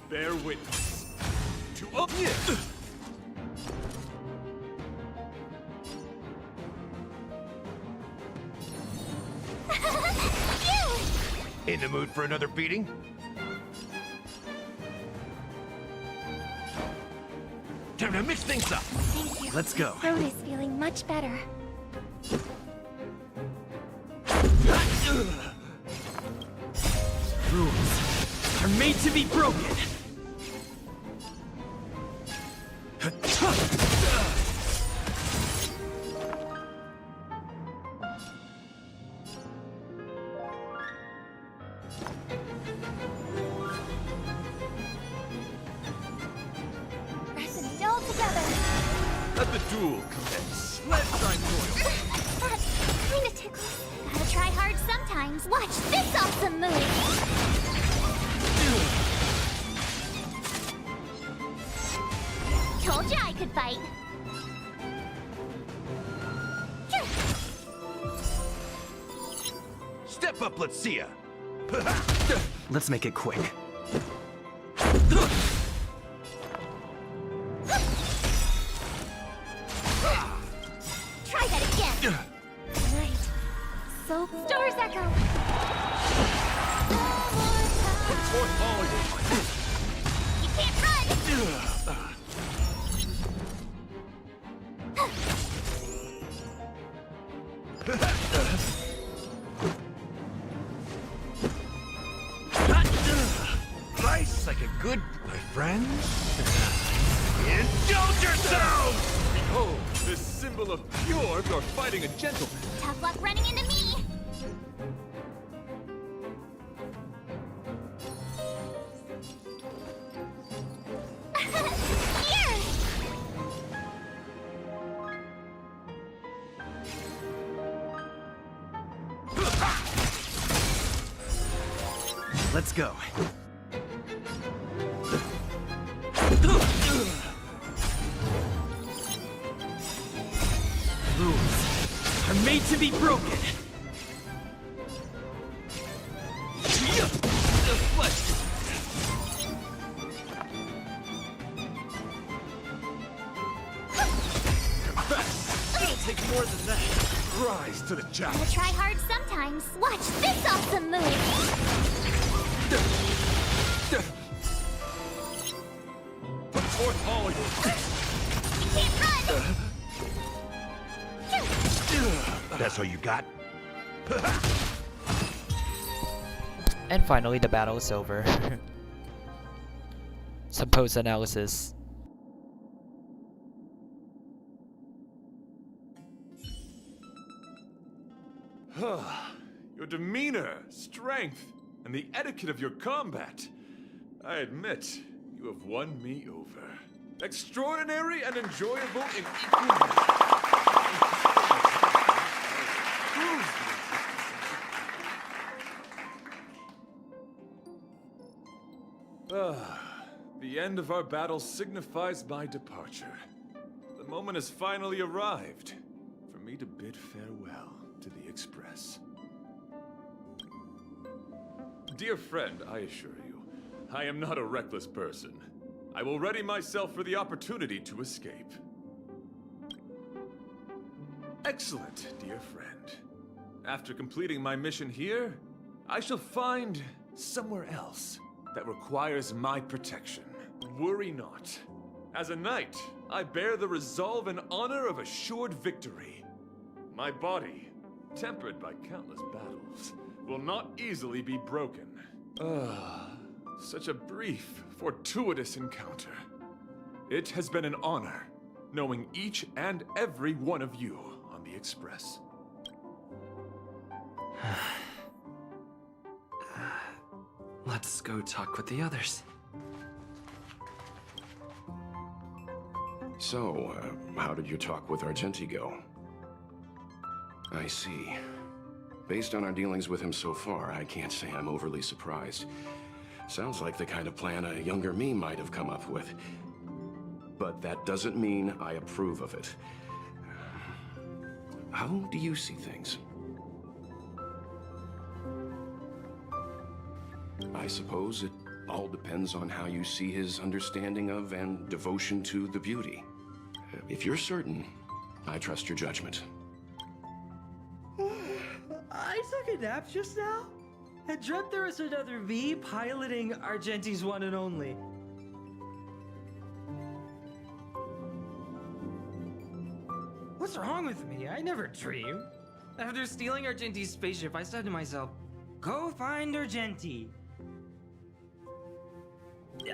Bear witness to In the mood for another beating? Time to mix things up. Thank you. Let's go. Road is feeling much better. Rules are made to be broken. Resonate all together. Let the duel commence. Let's try loyal. That's kinda tickles. Gotta try hard sometimes. Watch this awesome move. Told you I could fight. Step up, let's see ya. Let's make it quick. Try that again. Right. So Stars Echo. Put forth all your You can't run. Nice, like a good, my friends. Indulge yourselves! Behold, this symbol of pure, you're fighting a gentleman. Tough luck running into me. Here. Let's go. Rules are made to be broken. It'll take more than that. Rise to the Gotta challenge. try hard sometimes. Watch this awesome move. Put forth all your You can't run. That's all you got? And finally, the battle is over. Some post-analysis. Your demeanor, strength, and the etiquette of your combat. I admit, you have won me over. Extraordinary and enjoyable in equal measure. The end of our battle signifies my departure. The moment has finally arrived for me to bid farewell to the Express. Dear friend, I assure you, I am not a reckless person. I will ready myself for the opportunity to escape. Excellent, dear friend. After completing my mission here, I shall find somewhere else that requires my protection. Worry not. As a knight, I bear the resolve and honor of assured victory. My body, tempered by countless battles, will not easily be broken. Such a brief, fortuitous encounter. It has been an honor knowing each and every one of you on the Express. Let's go talk with the others. So, how did your talk with Argenti go? I see. Based on our dealings with him so far, I can't say I'm overly surprised. Sounds like the kind of plan a younger me might have come up with. But that doesn't mean I approve of it. How do you see things? I suppose it all depends on how you see his understanding of and devotion to the beauty. If you're certain, I trust your judgment. I took a nap just now. I dreamt there was another me piloting Argenti's one and only. What's wrong with me? I never dream. After stealing Argenti's spaceship, I said to myself, go find Argenti.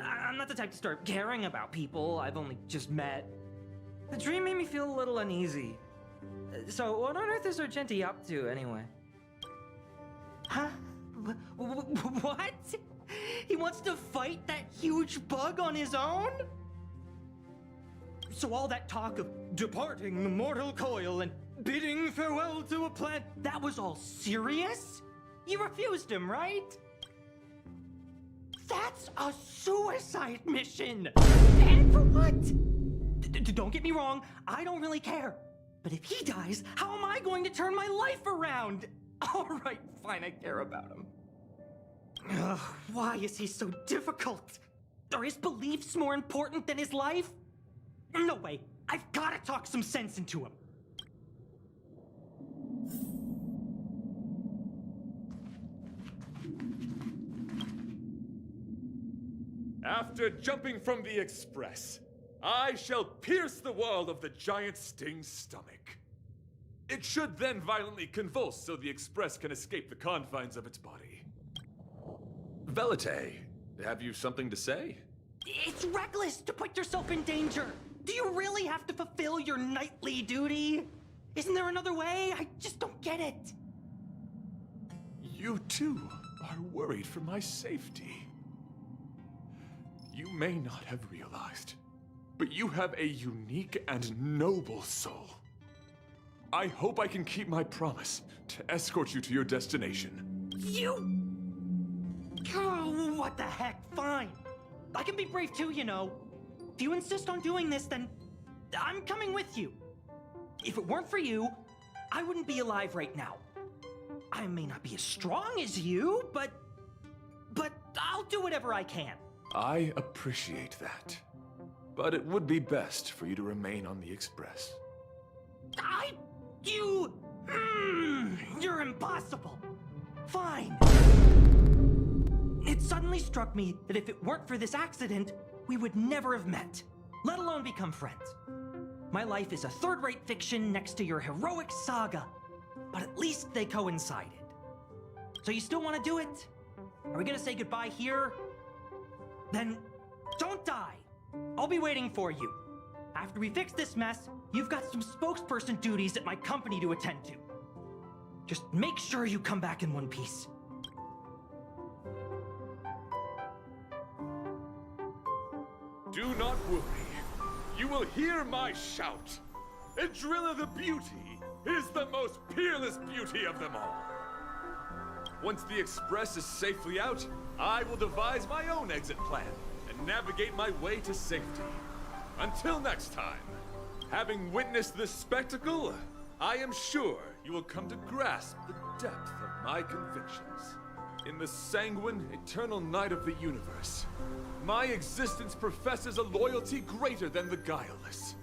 I'm not the type to start caring about people I've only just met. The dream made me feel a little uneasy. So what on earth is Argenti up to, anyway? Huh? What? He wants to fight that huge bug on his own? So all that talk of departing the mortal coil and bidding farewell to a planet, that was all serious? You refused him, right? That's a suicide mission! And for what? Don't get me wrong, I don't really care. But if he dies, how am I going to turn my life around? Alright, fine, I care about him. Ugh, why is he so difficult? Are his beliefs more important than his life? No way, I've gotta talk some sense into him. After jumping from the Express, I shall pierce the wall of the giant sting's stomach. It should then violently convulse so the Express can escape the confines of its body. Velite, have you something to say? It's reckless to put yourself in danger. Do you really have to fulfill your nightly duty? Isn't there another way? I just don't get it. You too are worried for my safety. You may not have realized, but you have a unique and noble soul. I hope I can keep my promise to escort you to your destination. You... Oh, what the heck, fine. I can be brave too, you know. If you insist on doing this, then I'm coming with you. If it weren't for you, I wouldn't be alive right now. I may not be as strong as you, but I'll do whatever I can. I appreciate that. But it would be best for you to remain on the Express. You're impossible. Fine. It suddenly struck me that if it weren't for this accident, we would never have met, let alone become friends. My life is a third-rate fiction next to your heroic saga, but at least they coincided. So you still want to do it? Are we gonna say goodbye here? Then don't die. I'll be waiting for you. After we fix this mess, you've got some spokesperson duties at my company to attend to. Just make sure you come back in one piece. Do not worry. You will hear my shout. Adrilla the Beauty is the most peerless beauty of them all. Once the Express is safely out, I will devise my own exit plan and navigate my way to safety. Until next time, having witnessed this spectacle, I am sure you will come to grasp the depth of my convictions. In the sanguine, eternal night of the universe, my existence professes a loyalty greater than the guileless.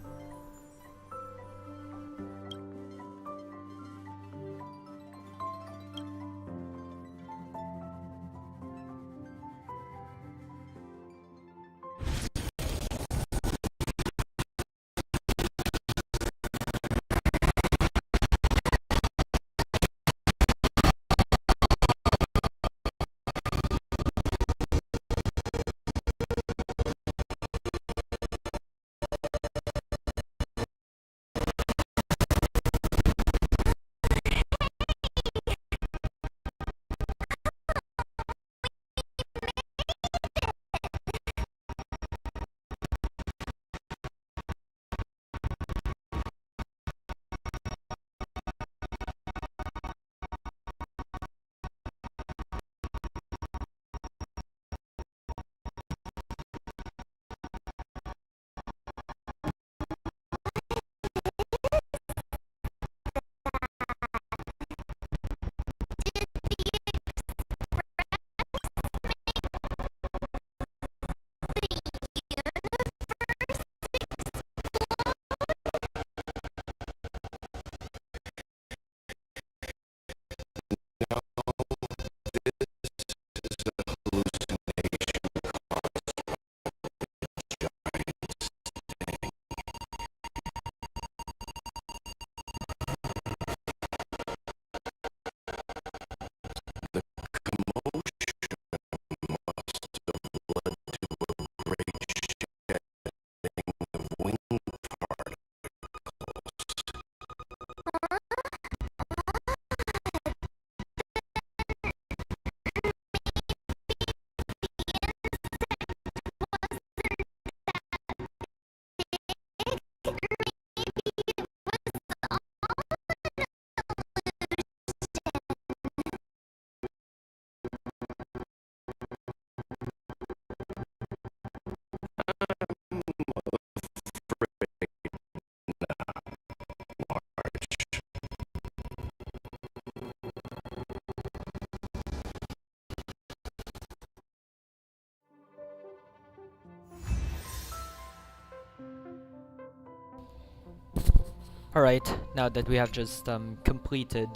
Alright, now that we have just completed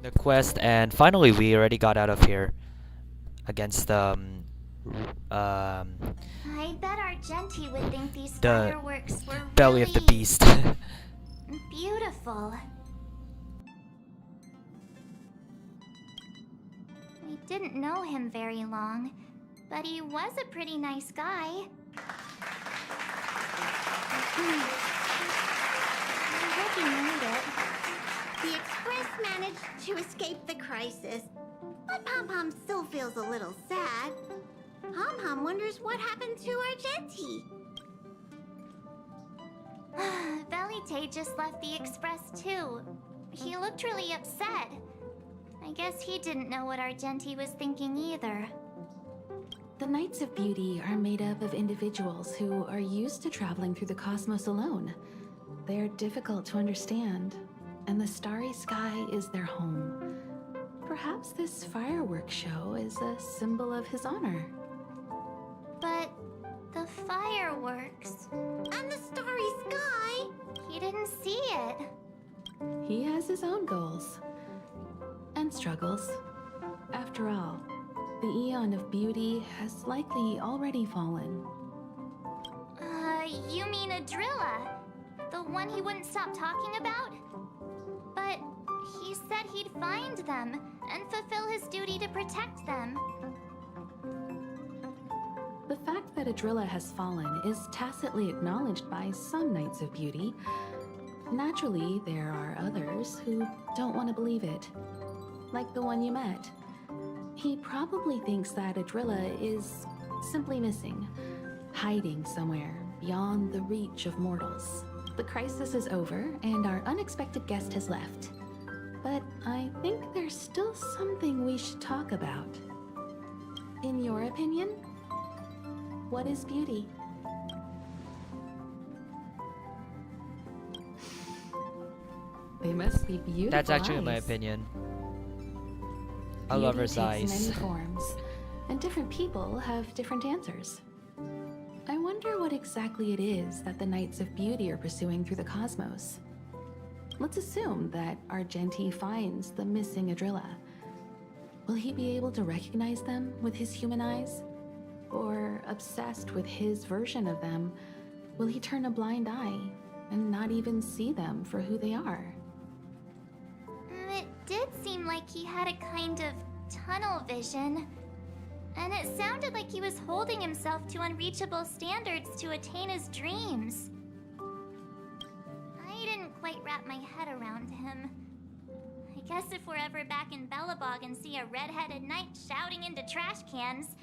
the quest, and finally we already got out of here against I bet Argenti would think these the fireworks were belly really of the beast. beautiful. We didn't know him very long, but he was a pretty nice guy. I hope he made it. The Express managed to escape the crisis, but Pom Pom still feels a little sad. Pom Pom wonders what happened to Argenti. Velite just left the Express too. He looked really upset. I guess he didn't know what Argenti was thinking either. The Knights of Beauty are made up of individuals who are used to traveling through the cosmos alone. They're difficult to understand, and the starry sky is their home. Perhaps this fireworks show is a symbol of his honor. But the fireworks And the starry sky? he didn't see it. He has his own goals and struggles. After all, the Eon of Beauty has likely already fallen. You mean Adrilla? The one he wouldn't stop talking about? But he said he'd find them and fulfill his duty to protect them. The fact that Adrilla has fallen is tacitly acknowledged by some Knights of Beauty. Naturally, there are others who don't want to believe it. Like the one you met. He probably thinks that Adrilla is simply missing, hiding somewhere beyond the reach of mortals. The crisis is over, and our unexpected guest has left. But I think there's still something we should talk about. In your opinion, what is beauty? They must be beautiful. That's actually my eyes. opinion. I Beauty love her takes eyes. many forms, and different people have different answers. I wonder what exactly it is that the Knights of Beauty are pursuing through the cosmos. Let's assume that Argenti finds the missing Adrilla. Will he be able to recognize them with his human eyes? Or, obsessed with his version of them, will he turn a blind eye and not even see them for who they are? It did seem like he had a kind of tunnel vision. And it sounded like he was holding himself to unreachable standards to attain his dreams. I didn't quite wrap my head around him. I guess if we're ever back in Belobog and see a red-headed knight shouting into trash cans,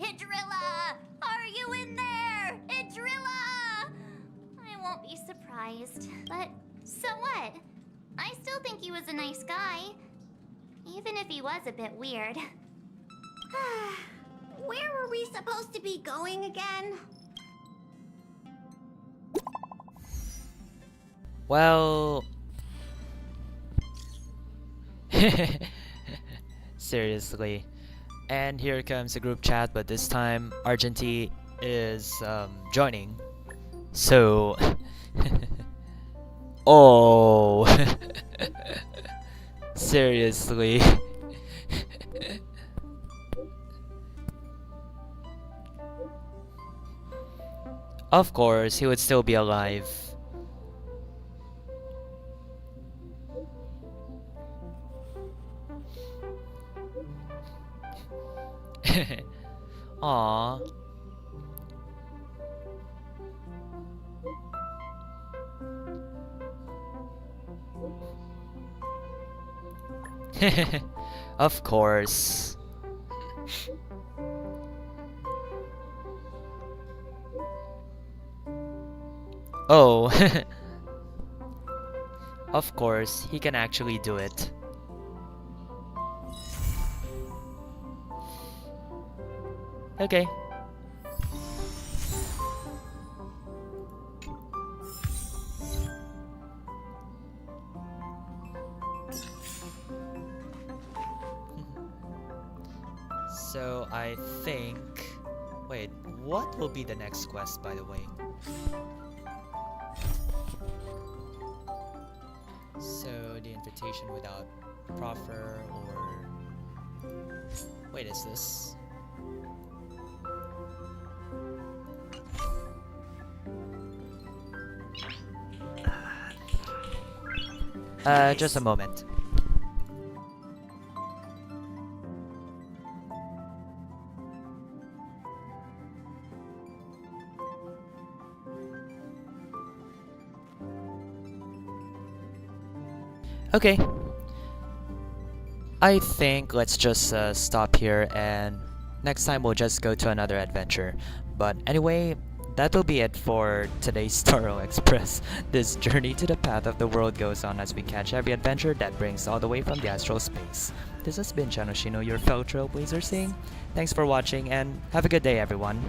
"Idrilla! Are you in there? Idrilla!" I won't be surprised. But so what? I still think he was a nice guy. Even if he was a bit weird. Where were we supposed to be going again? Well... Seriously. And here comes a group chat, but this time Argenti is joining. So... Oh... Seriously. Of course, he would still be alive. Aww. Of course. Oh. Of course, he can actually do it. Okay. So I think... Wait, what will be the next quest, by the way? So the invitation without proffer or... Wait, is this? Just a moment. Okay. I think let's just stop here, and next time we'll just go to another adventure. But anyway, that will be it for today's StarRail Express. This journey to the path of the world goes on as we catch every adventure that brings all the way from the astral space. This has been Chanoshino, your fellow trailblazer, saying thanks for watching and have a good day, everyone.